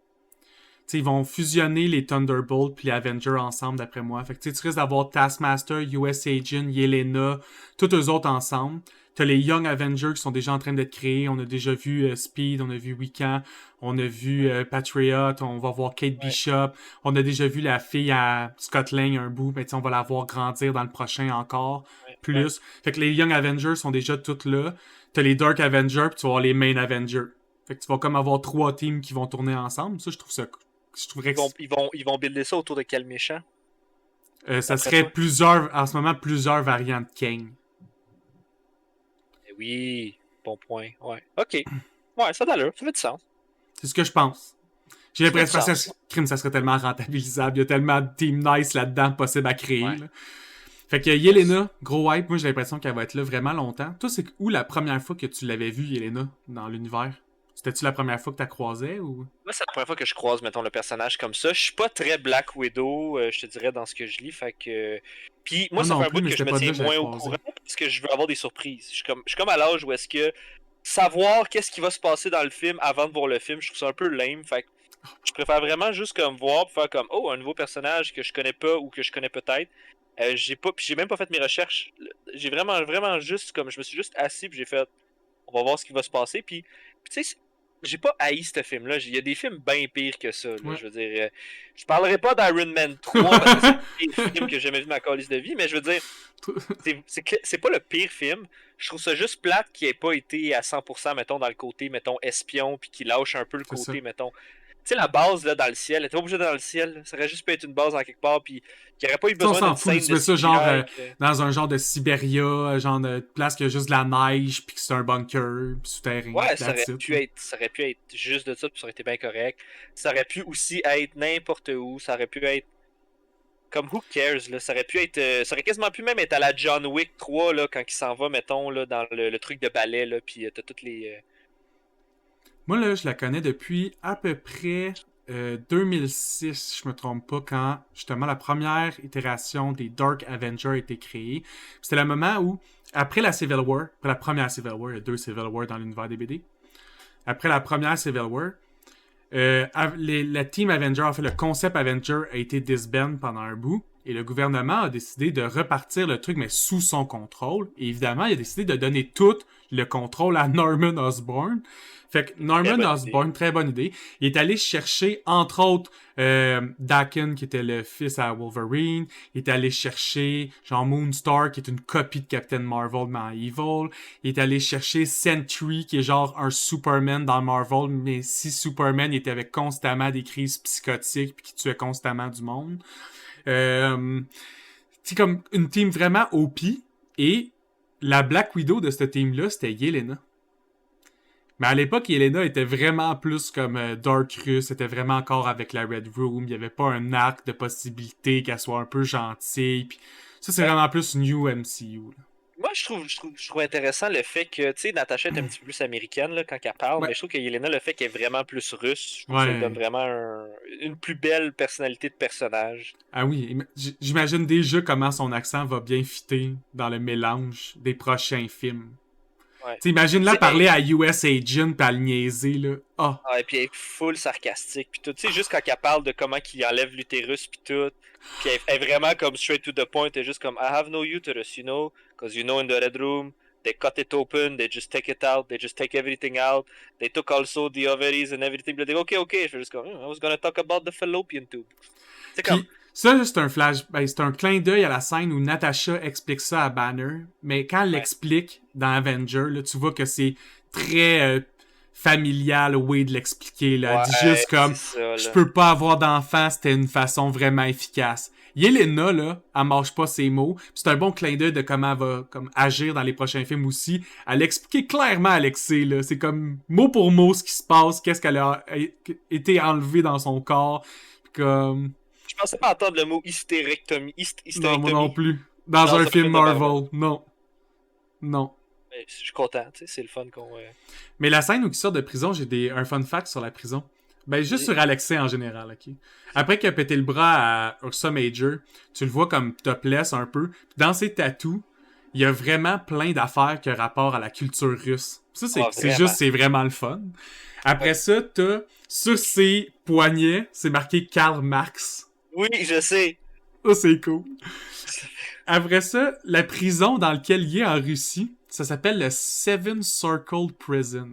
T'sais, ils vont fusionner les Thunderbolts puis les Avengers ensemble, d'après moi. Fait que tu risques d'avoir Taskmaster, US Agent, Yelena, tous eux autres ensemble. T'as les Young Avengers qui sont déjà en train d'être créés. On a déjà vu Speed, on a vu Wiccan, on a vu Patriot, on va voir Kate Bishop. On a déjà vu la fille à Scott Lang un bout, mais on va la voir grandir dans le prochain encore. Plus. Fait que les Young Avengers sont déjà toutes là. T'as les Dark Avengers, puis tu vas avoir les Main Avengers. Fait que tu vas comme avoir 3 teams qui vont tourner ensemble. Ça, je trouve ça cool. Ils vont builder ça autour de quel méchant? Ça serait en ce moment, plusieurs variantes Kang. Oui, bon point. Ouais. Ok. Ouais, ça d'allure. Ça fait du sens. C'est ce que je pense. J'ai l'impression que ça serait tellement rentabilisable. Il y a tellement de team nice là-dedans possible à créer. Ouais. Là. Fait que Yelena, gros hype, moi j'ai l'impression qu'elle va être là vraiment longtemps. Toi, c'est où la première fois que tu l'avais vue, Yelena, dans l'univers? C'était-tu la première fois que tu la croisais ou? Moi, c'est la première fois que je croise, mettons, le personnage comme ça. Je suis pas très Black Widow, je te dirais, dans ce que je lis. Fait que. Puis moi, ça fait un bout que je me tiens moins au courant parce que je veux avoir des surprises. Je suis comme à l'âge où est-ce que savoir qu'est-ce qui va se passer dans le film avant de voir le film, je trouve ça un peu lame. Fait que je préfère vraiment juste comme voir, faire comme oh, un nouveau personnage que je connais pas ou que je connais peut-être. J'ai même pas fait mes recherches. J'ai vraiment juste comme je me suis juste assis puis j'ai fait on va voir ce qui va se passer. Puis tu sais, j'ai pas haï ce film-là. Il y a des films bien pires que ça. Là, ouais. Je veux dire, je parlerai pas d'Iron Man 3 parce que c'est le pire film que j'ai jamais vu de ma calice de vie, mais je veux dire, c'est pas le pire film. Je trouve ça juste plate qu'il ait pas été à 100%, mettons, dans le côté, mettons, espion, puis qu'il lâche un peu le côté, mettons. Tu sais, la base là, dans le ciel, elle était pas obligée dans le ciel. Ça aurait juste pu être une base en quelque part, puis qu'il n'y aurait pas eu besoin d'une scène. Tu mets ça genre dans un genre de Sibéria, genre de place qui a juste de la neige, puis que c'est un bunker souterrain. Ouais, ça aurait pu être juste de ça, puis ça aurait été bien correct. Ça aurait pu aussi être n'importe où. Ça aurait pu être comme who cares là. Ça aurait pu être, ça aurait quasiment pu même être à la John Wick 3 là, quand il s'en va, mettons là, dans le truc de ballet là, puis t'as toutes les. Moi, là, je la connais depuis à peu près 2006, si je me trompe pas, quand, justement, la première itération des Dark Avengers a été créée. C'était le moment où, après la Civil War, après la première Civil War, il y a 2 Civil War dans l'univers des BD. Après la première Civil War, la Team Avenger, en fait, le concept Avenger a été disband pendant un bout. Et le gouvernement a décidé de repartir le truc, mais sous son contrôle. Et évidemment, il a décidé de donner tout le contrôle à Norman Osborn. Fait que Norman Osborn, très bonne idée. Il est allé chercher, entre autres, Daken, qui était le fils à Wolverine. Il est allé chercher, genre, Moonstar, qui est une copie de Captain Marvel, mais en evil. Il est allé chercher Sentry, qui est genre un Superman dans Marvel, mais si Superman était avec constamment des crises psychotiques puis qui tuait constamment du monde. C'est comme une team vraiment OP. Et la Black Widow de cette team-là, c'était Yelena. Mais à l'époque, Yelena était vraiment plus comme Darkness, c'était vraiment encore avec la Red Room, il n'y avait pas un arc de possibilité qu'elle soit un peu gentille. Puis ça, c'est vraiment plus New MCU. Là. Moi, je trouve intéressant le fait que, tu sais, Natasha est un petit peu plus américaine là, quand elle parle, mais je trouve que Yelena, le fait qu'elle est vraiment plus russe, je trouve que ça lui donne vraiment une plus belle personnalité de personnage. Ah oui, j'imagine déjà comment son accent va bien fitter dans le mélange des prochains films. Ouais. Imagine-la parler à US Agent pis à le niaiser, là. Ah, et puis elle est full sarcastique pis tout. Tu sais, juste quand elle parle de comment qu'il enlève l'utérus pis tout. Pis elle est vraiment comme straight to the point. Elle est juste comme I have no uterus, you know, cause you know in the red room, they cut it open, they just take it out, they just take everything out. They took also the ovaries and everything. But they go, ok, je vais juste comme, I was gonna talk about the fallopian tube. C'est comme... Ça, c'est un flash, c'est un clin d'œil à la scène où Natasha explique ça à Banner, mais quand elle l'explique dans Avenger, là, tu vois que c'est très familial, way de l'expliquer. Là. Elle dit juste comme, je peux pas avoir d'enfant, c'était une façon vraiment efficace. Yelena, là, elle mâche pas ses mots. C'est un bon clin d'œil de comment elle va comme, agir dans les prochains films aussi. Elle expliquait clairement à Alexei, là. C'est comme mot pour mot ce qui se passe, qu'est-ce qu'elle a été enlevé dans son corps. Comme... Je pensais pas entendre le mot hystérectomie. Non, moi non plus. Dans un film Marvel. Non. Non. Mais je suis content, tu sais, c'est le fun qu'on... Mais la scène où il sort de prison, j'ai un fun fact sur la prison. Ben, juste sur Alexei en général, ok? Après qu'il a pété le bras à Ursa Major, tu le vois comme topless un peu. Puis dans ses tatous, il y a vraiment plein d'affaires qui ont rapport à la culture russe. Ça, c'est vraiment le fun. Après ça, t'as, sur ses poignets, c'est marqué Karl Marx. Oui, je sais. Ça, c'est cool. Après ça, la prison dans laquelle il est en Russie, ça s'appelle le Seven Circle Prison.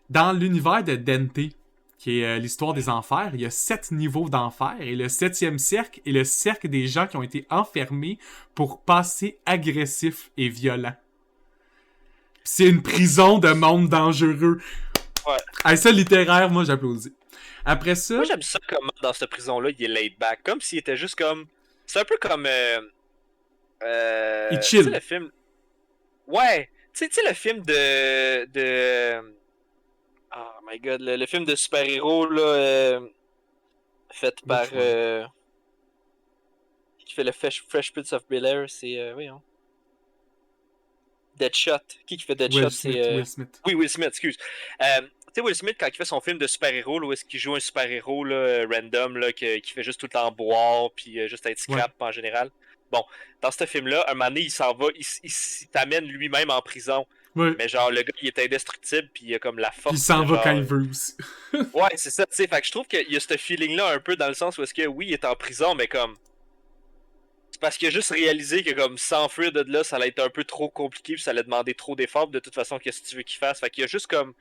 Dans l'univers de Dante, qui est l'histoire des enfers, il y a 7 niveaux d'enfer, et le 7e cercle est le cercle des gens qui ont été enfermés pour passer agressifs et violents. C'est une prison de monde dangereux. Ouais. Avec ça, littéraire, moi, j'applaudis. Après ça... Moi, j'aime ça comme dans cette prison-là, il est laid back. Comme s'il était juste comme... C'est un peu comme... il chill. Tu sais, le film... Ouais. Tu sais, le film de... Oh my god, le film de super-héros, là... fait par... qui fait le Fresh Prince of Bel-Air, c'est... voyons. Deadshot. Qui fait Deadshot? Will Smith. Oui, Will Smith, excuse. Tu sais, Will Smith, quand il fait son film de super-héros, là, où est-ce qu'il joue un super-héros là, random, là, qui fait juste tout le temps boire, puis juste être scrap en général. Bon, dans ce film-là, un moment donné, il s'en va, il t'amène lui-même en prison. Ouais. Mais genre, le gars, il est indestructible, puis il a comme la force. Puis il s'en va quand il veut aussi. Ouais, c'est ça, tu sais. Fait que je trouve qu'il y a ce feeling-là un peu dans le sens où est-ce que, oui, il est en prison, mais comme... C'est parce qu'il a juste réalisé que comme s'enfuir de là, ça allait être un peu trop compliqué, puis ça allait demander trop d'efforts, de toute façon, qu'est-ce que tu veux qu'il fasse? Fait qu'il a juste comme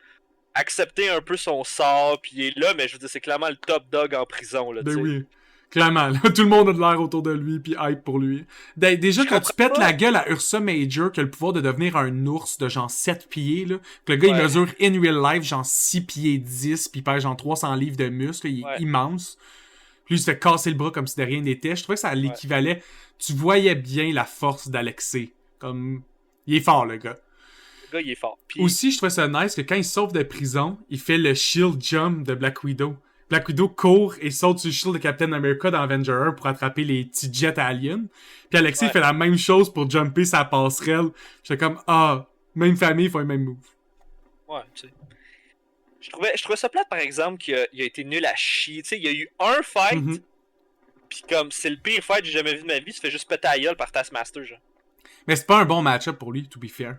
accepté un peu son sort, puis il est là, mais je veux dire, c'est clairement le top dog en prison, là, tu sais. Oui, clairement. Là, tout le monde a de l'air autour de lui, puis hype pour lui. Déjà, quand tu pètes la gueule à Ursa Major, qui a le pouvoir de devenir un ours de genre 7 pieds, là, que le gars, il mesure in real life genre 6 pieds 10, puis il pèse genre 300 livres de muscles, il est immense. Puis lui, il se fait casser le bras comme si de rien n'était. Je trouvais que ça l'équivalait. Tu voyais bien la force d'Alexei. Comme... Il est fort, le gars. Le gars, il est fort. Puis... Aussi, je trouvais ça nice que quand il sauve de prison, il fait le shield jump de Black Widow. Black Widow court et saute sur le shield de Captain America dans Avenger 1 pour attraper les petits jets aliens. Puis Alexei fait la même chose pour jumper sa passerelle. J'étais comme, même famille, ils font les mêmes moves. Ouais, tu sais. Je trouvais ça plate, par exemple, qu'il a été nul à chier. Tu sais, il y a eu un fight, pis comme, c'est le pire fight que j'ai jamais vu de ma vie, il se fait juste péter à gueule par Taskmaster, genre. Mais c'est pas un bon match-up pour lui, to be fair.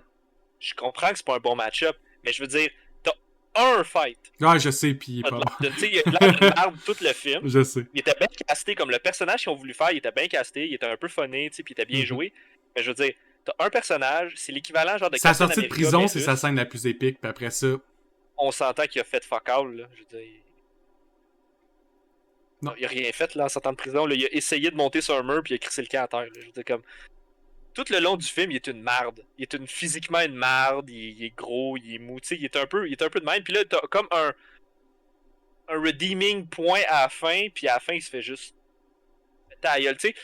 Je comprends que c'est pas un bon match-up, mais je veux dire, t'as un fight. Ouais, je sais, pis il est pas bon. Tu sais, il a l'air de merde tout le film. Je sais. Il était bien casté, comme le personnage qu'ils ont voulu faire, il était bien casté, il était un peu funny, tu sais, pis il était bien joué. Mais je veux dire, t'as un personnage, c'est l'équivalent genre de sa sortie de prison, c'est sa scène la plus épique, puis après ça... On s'entend qu'il a fait fuck all, là. Je veux dire... Non. Il a rien fait, là, en sortant de prison. Là. Il a essayé de monter sur un mur, puis il a crissé le camp à terre. Là. Je veux dire, comme... Tout le long du film, il est une marde. Il est physiquement une marde, il est gros, il est mou. Tu sais, il est un peu de même. Puis là, t'as comme un redeeming point à la fin, puis à la fin, il se fait juste... Ta gueule, tu sais...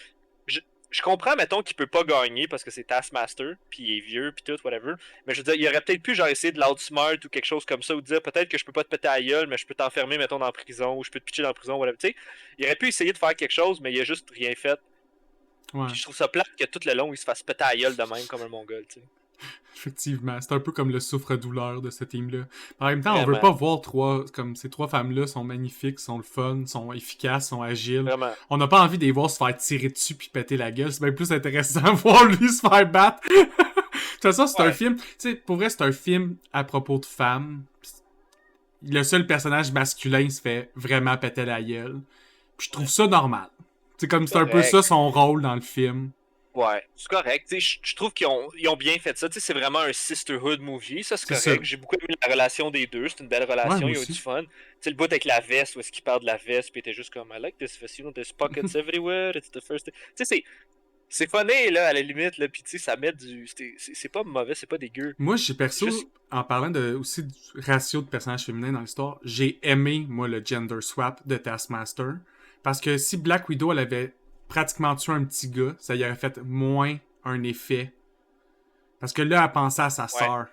Je comprends, mettons, qu'il peut pas gagner parce que c'est Taskmaster, puis il est vieux, puis tout, whatever. Mais je veux dire, il aurait peut-être pu genre essayer de l'outsmart ou quelque chose comme ça, ou dire peut-être que je peux pas te péter à la gueule, mais je peux t'enfermer, mettons, dans la prison, ou je peux te pitcher dans la prison, whatever. Tu sais, il aurait pu essayer de faire quelque chose, mais il a juste rien fait. Ouais. Puis je trouve ça plate que tout le long, il se fasse péter à la gueule de même comme un mongol, tu sais. Effectivement, c'est un peu comme le souffre-douleur de ce team-là. En même temps, on veut pas voir ces trois femmes-là sont magnifiques, sont le fun, sont efficaces, sont agiles. Vraiment. On n'a pas envie de les voir se faire tirer dessus puis péter la gueule. C'est bien plus intéressant de voir lui se faire battre. De toute façon, c'est un film... Tu sais, pour vrai, c'est un film à propos de femmes. Le seul personnage masculin se fait vraiment péter la gueule. Puis je trouve ça normal. C'est comme c'est un peu ça son rôle dans le film. Ouais, c'est correct. Je trouve qu'ils ont bien fait ça. C'est vraiment un sisterhood movie. Ça, c'est correct. J'ai beaucoup aimé la relation des deux. C'est une belle Ouais, relation. moi Ils ont eu aussi. du fun. T'sais, le bout avec la veste, où est-ce qu'il parle de la veste, puis il était juste comme I like this vest, you know, there's pockets everywhere, it's the first thing. C'est funny, là, à la limite, là, pis ça met du. C'est pas mauvais, c'est pas dégueu. Moi, j'ai perso, Juste... en parlant aussi du ratio de personnages féminins dans l'histoire, j'ai aimé, moi, le gender swap de Taskmaster. Parce que si Black Widow, elle avait pratiquement tué un petit gars, ça y aurait fait moins un effet. Parce que là, elle pensait à sa sœur.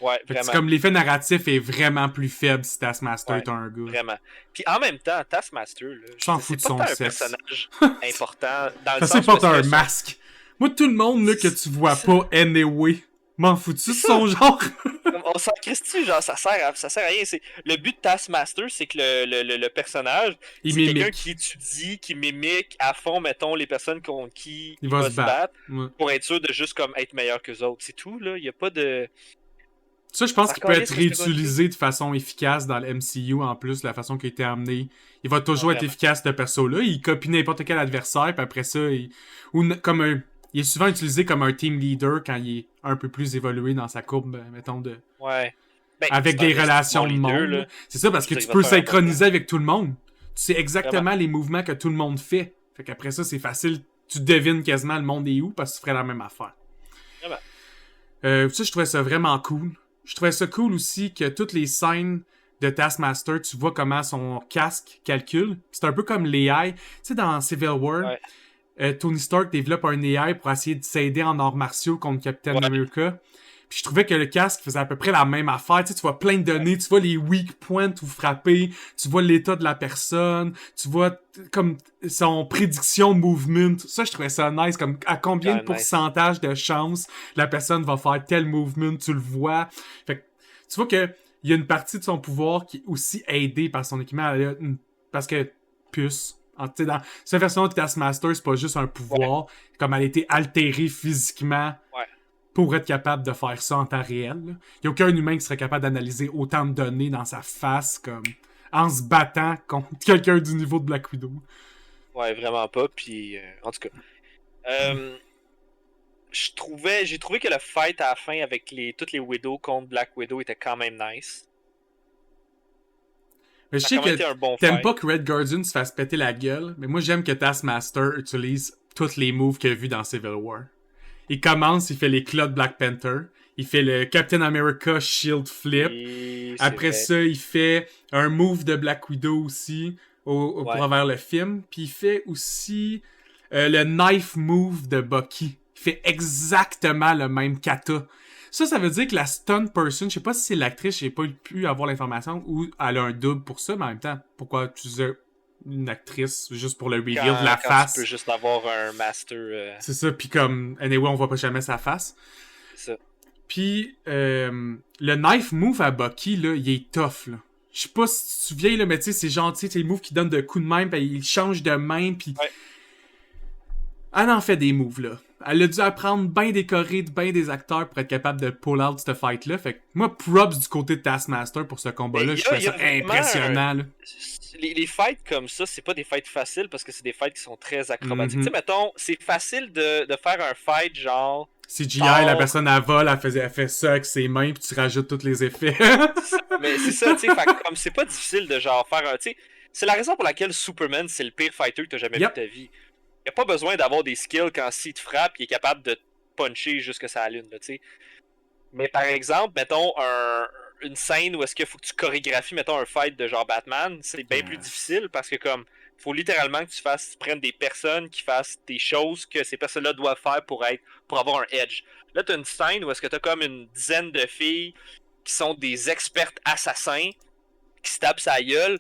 Ouais, Fait que vraiment. c'est comme l'effet narratif est vraiment plus faible si Taskmaster est un gars. Vraiment. Puis en même temps, Taskmaster, là, c'est pas un sexe. personnage important dans le ça sens porte un que masque. Moi, tout le monde là, que tu vois pas, anyway, m'en fous-tu de son genre? On s'en crisse-tu, genre, ça sert à rien. Le but de Taskmaster, c'est que le personnage, c'est quelqu'un qui étudie, qui mimique à fond, mettons, les personnes contre qui il va se battre pour être sûr de juste comme être meilleur qu'eux autres. C'est tout, là. Il n'y a pas de... Ça, je pense qu'il peut être réutilisé de façon efficace dans le MCU en plus, la façon qu'il a été amené. Il va toujours être efficace, ce perso-là. Il copie n'importe quel adversaire, puis après ça, il est souvent utilisé comme un team leader quand il est un peu plus évolué dans sa courbe, mettons, de... Ouais. Ben, avec des relations de monde. C'est ça, parce que tu peux synchroniser avec tout le monde. Tu sais exactement les mouvements que tout le monde fait. Fait qu'après ça, c'est facile. Tu devines quasiment le monde est où, parce que tu ferais la même affaire. Ça, je trouvais ça vraiment cool. Je trouvais ça cool aussi que toutes les scènes de Taskmaster, tu vois comment son casque calcule. C'est un peu comme l'AI. Tu sais, dans Civil War, Tony Stark développe un AI pour essayer de s'aider en arts martiaux contre Captain America. Puis je trouvais que le casque faisait à peu près la même affaire. Tu sais, tu vois plein de données, tu vois les weak points où frapper, tu vois l'état de la personne, tu vois comme son prédiction movement. Ça, je trouvais ça nice. Comme à combien de pourcentage de chance la personne va faire tel movement, tu le vois. Fait que tu vois que il y a une partie de son pouvoir qui est aussi aidée par son équipement. Parce que puce. Dans cette version de Taskmaster, c'est pas juste un pouvoir. Comme elle a été altérée physiquement. Pour être capable de faire ça en temps réel. Il n'y a aucun humain qui serait capable d'analyser autant de données dans sa face comme en se battant contre quelqu'un du niveau de Black Widow. Ouais, vraiment pas. Puis, en tout cas, j'ai trouvé que le fight à la fin avec toutes les Widows contre Black Widow était quand même nice. Mais je sais que t'aimes pas que Red Guardian se fasse péter la gueule, mais moi j'aime que Taskmaster utilise tous les moves qu'il a vus dans Civil War. Il commence, il fait les claws de Black Panther. Il fait le Captain America Shield Flip. Après ça, il fait un move de Black Widow aussi au travers le film. Puis il fait aussi le knife move de Bucky. Il fait exactement le même kata. Ça veut dire que la stunt person, je sais pas si c'est l'actrice, j'ai pas pu avoir l'information, ou elle a un double pour ça, mais en même temps, pourquoi utiliser une actrice juste pour le reveal de la face. Tu peux juste avoir un master. C'est ça, puis comme anyway, on voit pas jamais sa face. C'est ça. Puis le knife move à Bucky là, il est tough là. Je sais pas si tu te souviens là, mais tu sais c'est genre tu sais les moves qui donnent de coups de main, puis il change de main, puis elle en fait des moves là. Elle a dû apprendre bien décoré de bien des acteurs pour être capable de pull out cette fight là. Fait que moi props du côté de Taskmaster pour ce combat là, je trouve ça impressionnant là. Les fights comme ça, c'est pas des fights faciles parce que c'est des fights qui sont très acrobatiques. Tu sais, mettons, c'est facile de faire un fight genre. CGI, la personne elle vole, elle fait ça avec ses mains, puis tu rajoutes tous les effets. Mais c'est ça, tu sais, comme c'est pas difficile de genre faire un. Tu sais, c'est la raison pour laquelle Superman, c'est le pire fighter que t'as jamais vu de ta vie. Il a pas besoin d'avoir des skills quand s'il te frappe, il est capable de te puncher jusque sa lune, là, tu sais. Mais par exemple, mettons une scène où est-ce qu'il faut que tu chorégraphies, mettons, un fight de genre Batman, c'est bien plus difficile parce que comme faut littéralement que tu prennes des personnes qui fassent des choses que ces personnes-là doivent faire pour avoir un edge. Là, t'as une scène où est-ce que t'as comme une dizaine de filles qui sont des expertes assassins qui se tapent sa gueule.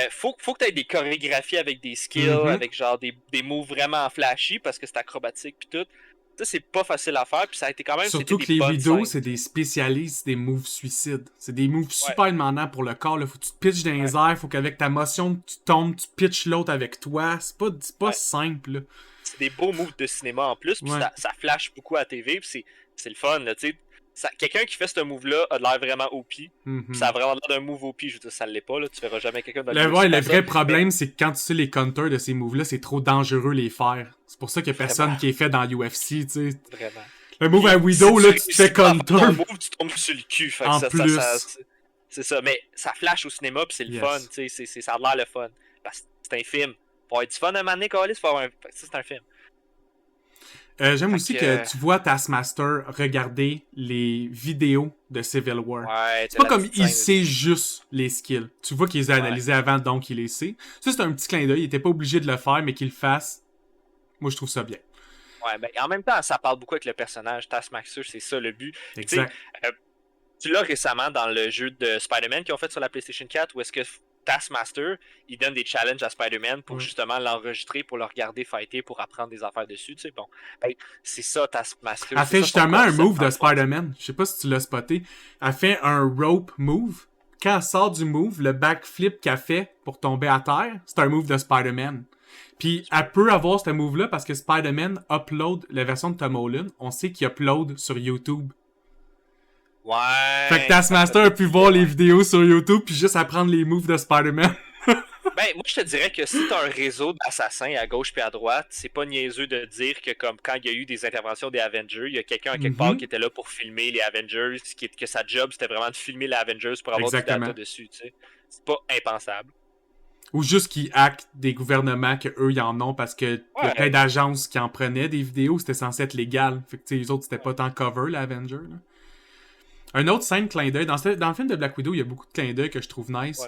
Faut que t'aies des chorégraphies avec des skills, avec genre des moves vraiment flashy parce que c'est acrobatique pis tout. Ça, c'est pas facile à faire, puis ça a été quand même... Surtout que les Widows, c'est des spécialistes des moves suicides. C'est des moves super demandants pour le corps. Là. Faut que tu te pitches dans les airs, faut qu'avec ta motion, tu tombes, tu pitches l'autre avec toi. C'est pas simple. Là. C'est des beaux moves de cinéma en plus, puis ça flash beaucoup à la TV, puis c'est le fun. Là, quelqu'un qui fait ce move-là a l'air vraiment OP. Mm-hmm. Ça a vraiment l'air d'un move OP. Je veux dire, ça l'est pas. Là. Tu verras jamais quelqu'un dans le vrai problème, c'est que quand tu sais les counters de ces moves-là, c'est trop dangereux les faire. C'est pour ça qu'il y a personne qui est fait dans UFC, tu sais. Vraiment. Le move à Widow, là, tu te fais counter. Ton move, tu tombes sur le cul. Fait en que plus. c'est ça. Mais ça flash au cinéma, pis c'est le fun. Tu sais, ça a l'air le fun. Parce que c'est un film. Faut avoir du fun à un moment donné, Callis, faut avoir c'est un film. J'aime aussi que tu vois Taskmaster regarder les vidéos de Civil War. Ouais, c'est pas comme il sait juste les skills. Tu vois qu'il les a analysés avant, donc il les sait. Ça, c'est un petit clin d'œil. Il était pas obligé de le faire, mais qu'il le fasse. Moi, je trouve ça bien. Ouais, mais en même temps, ça parle beaucoup avec le personnage. Taskmaster, c'est ça le but. Exact. Tu l'as récemment dans le jeu de Spider-Man qu'ils ont fait sur la PlayStation 4, où est-ce que Taskmaster, il donne des challenges à Spider-Man pour justement l'enregistrer, pour le regarder fighter, pour apprendre des affaires dessus, tu sais, bon. Ben, c'est ça, Taskmaster. Elle fait justement un move de Spider-Man. Je sais pas si tu l'as spoté. Elle fait un rope move. Quand elle sort du move, le backflip qu'elle fait pour tomber à terre, c'est un move de Spider-Man. Puis elle peut avoir ce move-là parce que Spider-Man upload la version de Tom Holland. On sait qu'il upload sur YouTube. Ouais. Fait que Taskmaster a pu voir les vidéos sur YouTube puis juste apprendre les moves de Spider-Man. Ben, moi, je te dirais que si t'as un réseau d'assassins à gauche puis à droite, c'est pas niaiseux de dire que, comme quand il y a eu des interventions des Avengers, il y a quelqu'un à quelque part qui était là pour filmer les Avengers, que sa job, c'était vraiment de filmer les Avengers pour avoir du data dessus, tu sais. C'est pas impensable. Ou juste qu'ils hackent des gouvernements qu'eux, ils en ont parce que y a plein d'agences qui en prenaient des vidéos, c'était censé être légal. Fait que, tu sais, les autres, c'était pas tant cover, l'Avenger, là. Un autre scène clin d'œil. Dans le film de Black Widow, il y a beaucoup de clins d'œil que je trouve nice.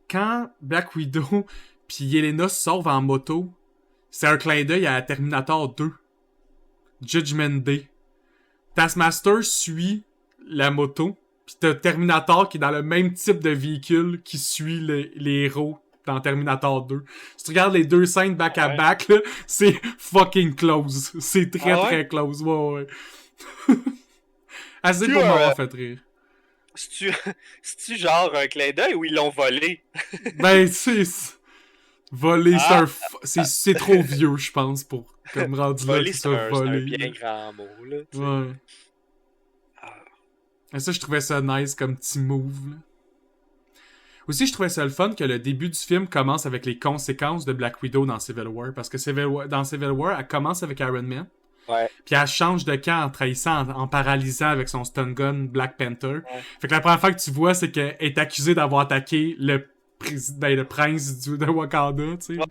Quand Black Widow puis Yelena se sauvent en moto, c'est un clin d'œil à Terminator 2. Judgment Day. Taskmaster suit la moto, puis t'as Terminator qui est dans le même type de véhicule qui suit les héros dans Terminator 2. Si tu regardes les deux scènes back-à-back, là, c'est fucking close. C'est très close. Ouais. Assez pour m'avoir fait rire. C'est-tu genre un clin d'œil ou ils l'ont volé? Ben, voler, c'est trop vieux, je pense, pour comme rendu là. Voler, c'est un bien grand mot, là. T'sais. Ouais. Et ça, je trouvais ça nice comme petit move, là. Aussi, je trouvais ça le fun que le début du film commence avec les conséquences de Black Widow dans Civil War. Parce que dans Civil War, elle commence avec Iron Man. Ouais. Puis elle change de camp en trahissant, en paralysant avec son stun gun Black Panther. Ouais. Fait que la première fois que tu vois, c'est qu'elle est accusée d'avoir attaqué le prince de Wakanda, tu sais. Ouais.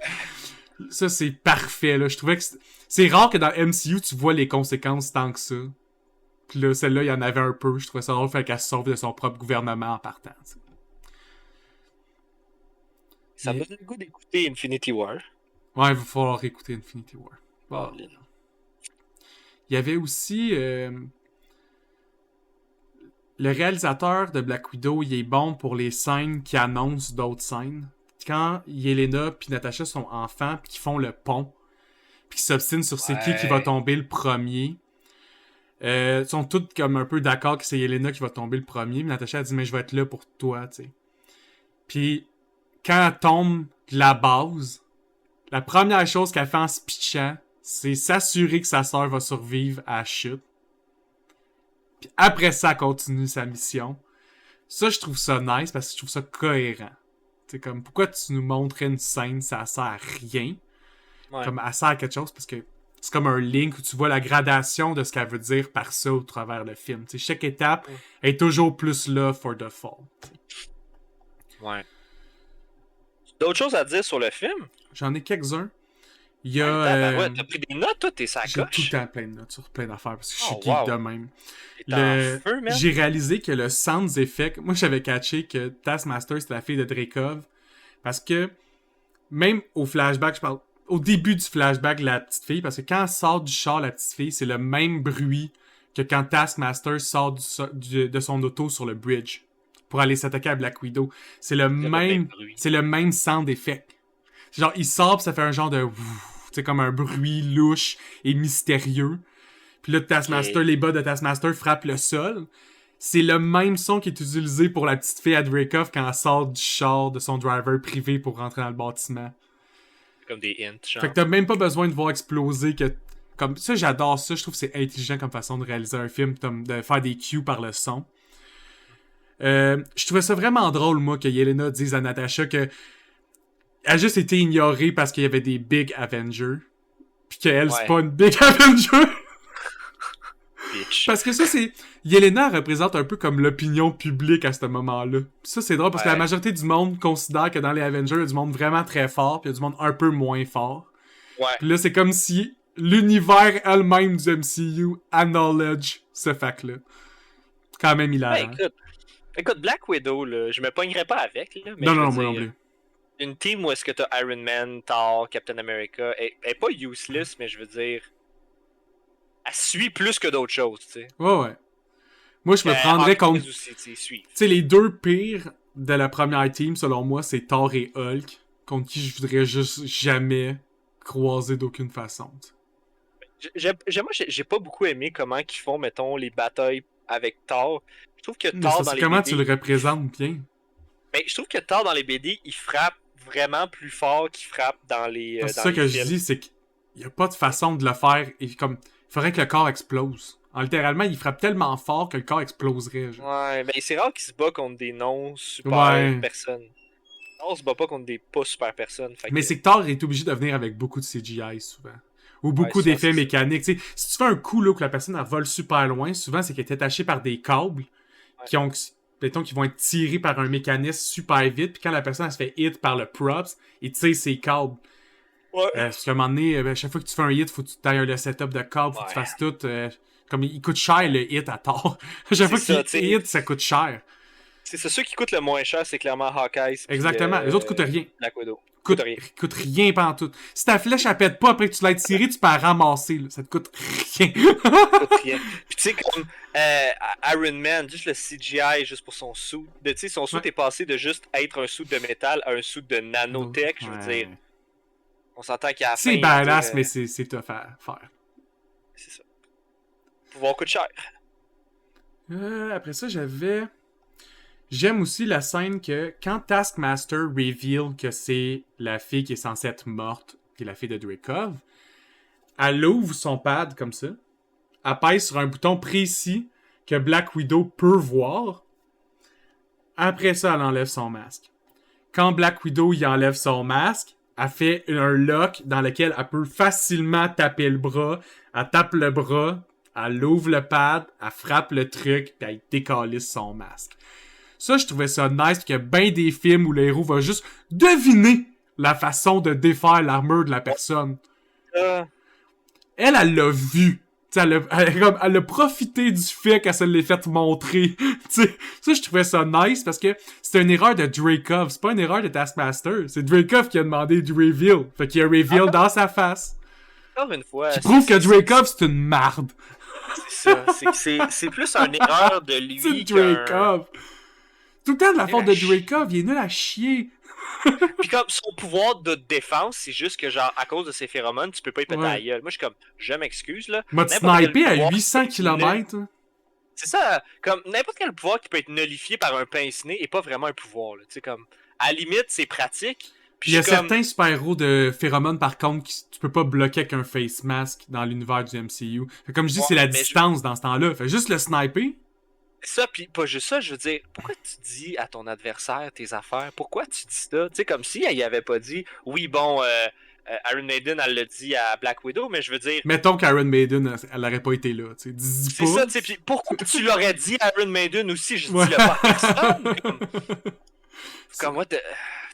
Ça, c'est parfait, là. Je trouvais que c'est rare que dans MCU, tu vois les conséquences tant que ça. Puis là, celle-là, il y en avait un peu. Je trouvais ça drôle, fait qu'elle se sauve de son propre gouvernement en partant, t'sais. Ça me donne le goût d'écouter Infinity War. Ouais, il va falloir écouter Infinity War. Bon. Il y avait aussi... le réalisateur de Black Widow, il est bon pour les scènes qui annoncent d'autres scènes. Quand Yelena puis Natasha sont enfants puis qu'ils font le pont puis qu'ils s'obstinent sur c'est qui va tomber le premier. Ils sont tous comme un peu d'accord que c'est Yelena qui va tomber le premier. Mais Natasha a dit mais je vais être là pour toi, tu sais. Puis quand elle tombe de la base, la première chose qu'elle fait en se pitchant, c'est s'assurer que sa sœur va survivre à la chute. Puis après ça, elle continue sa mission. Ça, je trouve ça nice parce que je trouve ça cohérent. C'est comme, pourquoi tu nous montrais une scène, ça sert à rien. Ouais. Comme, elle sert à quelque chose parce que c'est comme un link où tu vois la gradation de ce qu'elle veut dire par ça au travers le film. T'sais, chaque étape est toujours plus là for the fall. T'sais. Ouais. D'autres choses à dire sur le film? J'en ai quelques-uns. Il y a. T'as pris des notes, toi, t'es sacoche? J'ai tout le temps plein de notes sur plein d'affaires parce que je suis geek de même. J'ai réalisé que le sound effect, moi j'avais catché que Taskmaster c'était la fille de Dreykov parce que même au flashback, je parle au début du flashback de la petite fille, parce que quand elle sort du char, la petite fille, c'est le même bruit que quand Taskmaster sort de son auto sur le bridge pour aller s'attaquer à Black Widow. C'est le même sound effect. Genre, il sort pis ça fait un genre de... Tu sais, comme un bruit louche et mystérieux. Puis là, Taskmaster, les bas de Taskmaster frappent le sol. C'est le même son qui est utilisé pour la petite fille à Dreykov quand elle sort du char de son driver privé pour rentrer dans le bâtiment. Comme des hints, genre. Fait que t'as même pas besoin de voir exploser que Comme ça, j'adore ça. Je trouve que c'est intelligent comme façon de réaliser un film, comme de faire des cues par le son. Je trouvais ça vraiment drôle, moi, que Yelena dise à Natasha que elle a juste été ignorée parce qu'il y avait des Big Avengers. Puis qu'elle, c'est pas une Big Avenger. Bitch. Parce que ça, c'est... Yelena représente un peu comme l'opinion publique à ce moment-là. Puis ça, c'est drôle parce que la majorité du monde considère que dans les Avengers, il y a du monde vraiment très fort, puis il y a du monde un peu moins fort. Ouais. Puis là, c'est comme si l'univers elle-même du MCU acknowledge ce fact-là. Quand même hilarant. Écoute, Black Widow, là, je me pognerais pas avec. Là, mais non, moi non plus. Une team où est-ce que t'as Iron Man, Thor, Captain America, elle est pas useless, mais je veux dire, elle suit plus que d'autres choses, tu sais. Ouais. Moi, je me prendrais contre... Tu sais, les deux pires de la première team, selon moi, c'est Thor et Hulk, contre qui je voudrais juste jamais croiser d'aucune façon. Moi, j'ai pas beaucoup aimé comment ils font, mettons, les batailles avec Thor. Je trouve que Thor dans les comment BD... tu le représentes bien? Ben, je trouve que Thor dans les BD, il frappe vraiment plus fort qu'il frappe dans les c'est ça que je dis, c'est qu'il n'y a pas de façon de le faire. Et comme, il faudrait que le corps explose. Littéralement, il frappe tellement fort que le corps exploserait. Genre. Ouais, ben c'est rare qu'il se bat contre des non-super personnes. On se bat pas contre des pas super personnes. Mais c'est que Thor est obligé de venir avec beaucoup de CGI souvent. Ou beaucoup d'effets mécaniques. T'sais, si tu fais un coup là, que la personne elle vole super loin, souvent c'est qu'elle est attachée par des câbles qui vont être tirés par un mécanisme super vite. Puis quand la personne elle se fait hit par le props, il tire ses câbles. Ouais. Parce qu'à un moment donné, à chaque fois que tu fais un hit, faut que tu tailles le setup de câbles, faut que tu fasses tout. Comme il coûte cher le hit à Thor. À chaque fois que tu hit, ça coûte cher. C'est ceux qui coûtent le moins cher, c'est clairement Hawkeye. Exactement. Les autres coûtent rien. Black Widow. Coûte rien pantoute. Si ta flèche elle pète pas après que tu l'aies tirée, tu peux la ramasser. Là. Ça te coûte rien. Coûte rien. Puis tu sais, comme Iron Man, juste le CGI, juste pour son suit. Tu sais, son suit est passé de juste être un suit de métal à un suit de nanotech, je veux dire. On s'entend qu'il y a c'est badass, mais c'est tough à faire. C'est ça. Le pouvoir coûte cher. Après ça, j'aime aussi la scène que quand Taskmaster reveal que c'est la fille qui est censée être morte, qui est la fille de Dreykov, elle ouvre son pad comme ça, elle pèse sur un bouton précis que Black Widow peut voir. Après ça, elle enlève son masque. Quand Black Widow y enlève son masque, elle fait un lock dans lequel elle peut facilement taper le bras. Elle tape le bras, elle ouvre le pad, elle frappe le truc, puis elle décalisse son masque. Ça, je trouvais ça nice, parce qu'il y a bien des films où le héros va juste deviner la façon de défaire l'armure de la personne. Elle l'a vu. Elle a profité du fait qu'elle se l'ait fait montrer. T'sais, ça, je trouvais ça nice, parce que c'est une erreur de Dreykov. C'est pas une erreur de Taskmaster. C'est Dreykov qui a demandé du reveal. Fait qu'il y a un reveal dans sa face. Encore une fois... Qui prouve que Dreykov, c'est une marde. C'est ça. C'est plus une erreur de lui c'est Dreykov. Tout le temps de la faute de Dreykov, il est nul à chier. Puis comme son pouvoir de défense, c'est juste que genre à cause de ses phéromones, tu peux pas y péter la gueule. Moi je suis comme, je m'excuse là. M'a snipé à 800 km. C'est ça, comme n'importe quel pouvoir qui peut être nullifié par un pince-nez est pas vraiment un pouvoir. Tu sais comme, à la limite c'est pratique. Il y a certains super-héros de phéromones par contre que tu peux pas bloquer avec un face mask dans l'univers du MCU. Comme je dis, c'est la distance dans ce temps-là. Fait juste le sniper. Ça, pis pas juste ça, je veux dire, pourquoi tu dis à ton adversaire tes affaires? Pourquoi tu dis ça? Tu sais, comme si elle y avait pas dit, oui, bon, Iron Maiden, elle l'a dit à Black Widow, mais je veux dire... Mettons qu'Iron Maiden, elle aurait pas été là, tu sais, dis pas. C'est ça, tu sais, pis pourquoi tu l'aurais dit à Iron Maiden aussi? Je dis le pas à personne. Comme moi,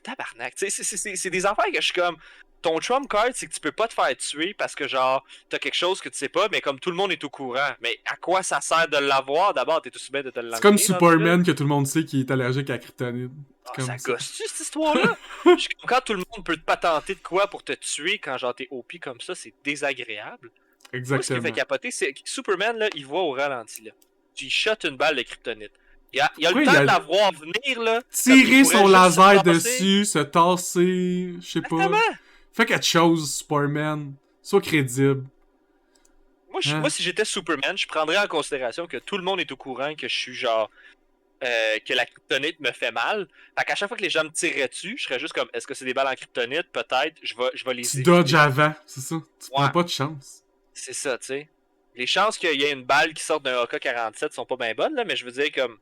tabarnak, tu sais, c'est des affaires que je suis comme... Ton trump card, c'est que tu peux pas te faire tuer parce que, genre, t'as quelque chose que tu sais pas, mais comme tout le monde est au courant. Mais à quoi ça sert de l'avoir? D'abord, t'es aussi bien de te l'enlever. C'est comme Superman que tout le monde sait qu'il est allergique à la kryptonite. Ça gosse-tu, cette histoire-là? Quand tout le monde peut te patenter de quoi pour te tuer quand, genre, t'es OP comme ça, c'est désagréable. Exactement. Moi, ce qui me fait capoter, c'est que Superman, là, il voit au ralenti, là. Tu y shot une balle de kryptonite. Il a le temps de la voir venir, là. Tirer son laser dessus, se tasser, je sais pas. Fais quelque chose, Superman. Sois crédible. Moi, si j'étais Superman, je prendrais en considération que tout le monde est au courant que je suis genre... que la kryptonite me fait mal. Fait qu'à chaque fois que les gens me tireraient dessus, je serais juste comme, est-ce que c'est des balles en kryptonite? Peut-être. Je vais les éviter. Tu dodges avant, c'est ça. Tu prends pas de chance. C'est ça, tu sais. Les chances qu'il y ait une balle qui sorte d'un AK-47 sont pas bien bonnes, là, mais je veux dire, comme.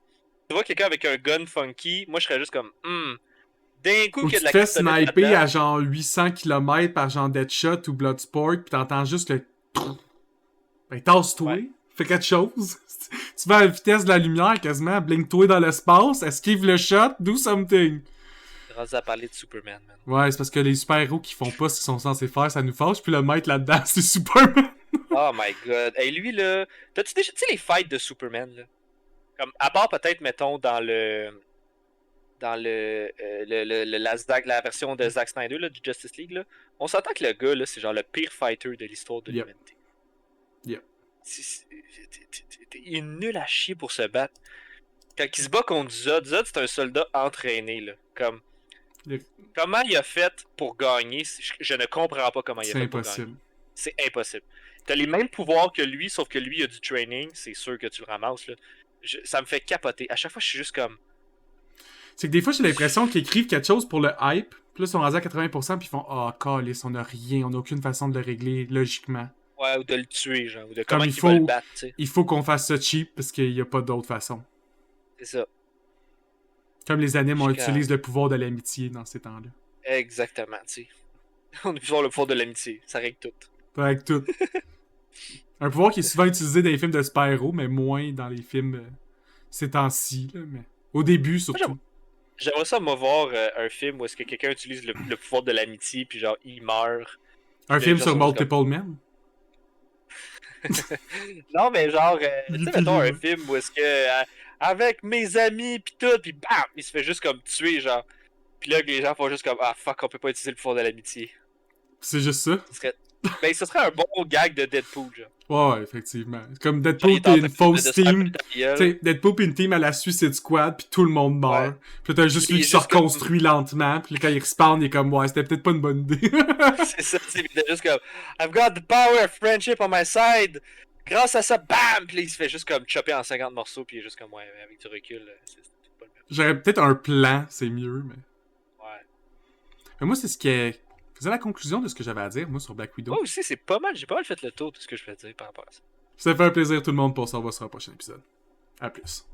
Tu vois quelqu'un avec un gun funky, moi je serais juste comme. D'un coup Ou qu'il y a tu de te la fais carbonate sniper là-dedans. à genre 800 km par genre Deadshot ou Bloodsport, pis t'entends juste le. Ben, tasse-toi. Ouais. Fais quelque chose. Tu vas à la vitesse de la lumière quasiment, blink-toi dans l'espace, esquive le shot, do something. Grâce à parler de Superman, man. Ouais, c'est parce que les super-héros qui font pas ce qu'ils sont censés faire, ça nous fâche, puis le maître là-dedans, c'est Superman. Oh my god. Et lui, là. T'as-tu déjà. Tu sais, les fights de Superman, là? Comme, à part peut-être, mettons, dans le. Dans la version de Zack Snyder, là, du Justice League, là. On s'entend que le gars, là, c'est genre le pire fighter de l'histoire de Yep. l'humanité. Yep. Il est nul à chier pour se battre. Quand il se bat contre Zod, Zod c'est un soldat entraîné, là. Comme. Comment il a fait pour gagner? Je ne comprends pas comment il a C'est fait pour impossible. gagner. C'est impossible. T'as les mêmes pouvoirs que lui, sauf que lui il a du training, c'est sûr que tu le ramasses, là. Ça me fait capoter. À chaque fois, je suis juste comme. C'est que des fois, j'ai l'impression qu'ils écrivent quelque chose pour le hype, puis là, ils sont rendus à 80%, puis ils font ah, calice, on a rien, on n'a aucune façon de le régler logiquement. Ouais, ou de le tuer, genre. Ou de Comme comment il il va le faut, battre, tu sais. il faut qu'on fasse ça cheap, parce qu'il n'y a pas d'autre façon. C'est ça. Comme les animes, on Jusqu'à- utilise le pouvoir de l'amitié dans ces temps-là. Exactement, tu sais. On est plus le pouvoir de l'amitié. Ça règle tout. Avec tout. Un pouvoir qui est souvent utilisé dans les films de super-héros, mais moins dans les films ces temps-ci, là, mais au début surtout. J'aimerais ça, moi, voir un film où est-ce que quelqu'un utilise le pouvoir de l'amitié, puis genre, il meurt. Un Les film gens sur sont juste Multiple Men. Non, mais genre, tu sais, mettons un Ouais. film où est-ce que, avec mes amis, pis tout, pis bam, il se fait juste comme tuer, genre. Pis là, les gens font juste comme, ah fuck, on peut pas utiliser le pouvoir de l'amitié. C'est juste ça. Ben, ce serait un bon gag de Deadpool, genre. Ouais, effectivement. Comme Genre, il Deadpool est en pis train une de fausse se team. taper ta gueule. T'sais, Deadpool pis une team à la Suicide Squad, pis tout le monde meurt. Ouais. Pis là, t'as juste Il lui est qui se juste comme- reconstruit lentement, pis là, quand il respawn, il est comme, ouais, c'était peut-être pas une bonne idée. C'est ça, tu sais, pis t'es juste comme, I've got the power of friendship on my side. Grâce à ça, bam! Pis là, il se fait juste comme chopper en 50 morceaux, pis il est juste comme, ouais, avec du recul, c'est pas le même. J'aurais peut-être un plan, c'est mieux, mais. Ouais. Mais moi, c'est ce qui faisait la conclusion de ce que j'avais à dire, moi, sur Black Widow. Moi aussi, c'est pas mal, j'ai pas mal fait le tour de ce que je peux dire par rapport à ça. Ça fait un plaisir, tout le monde, pour ça. On se revoit sur un prochain épisode. À plus.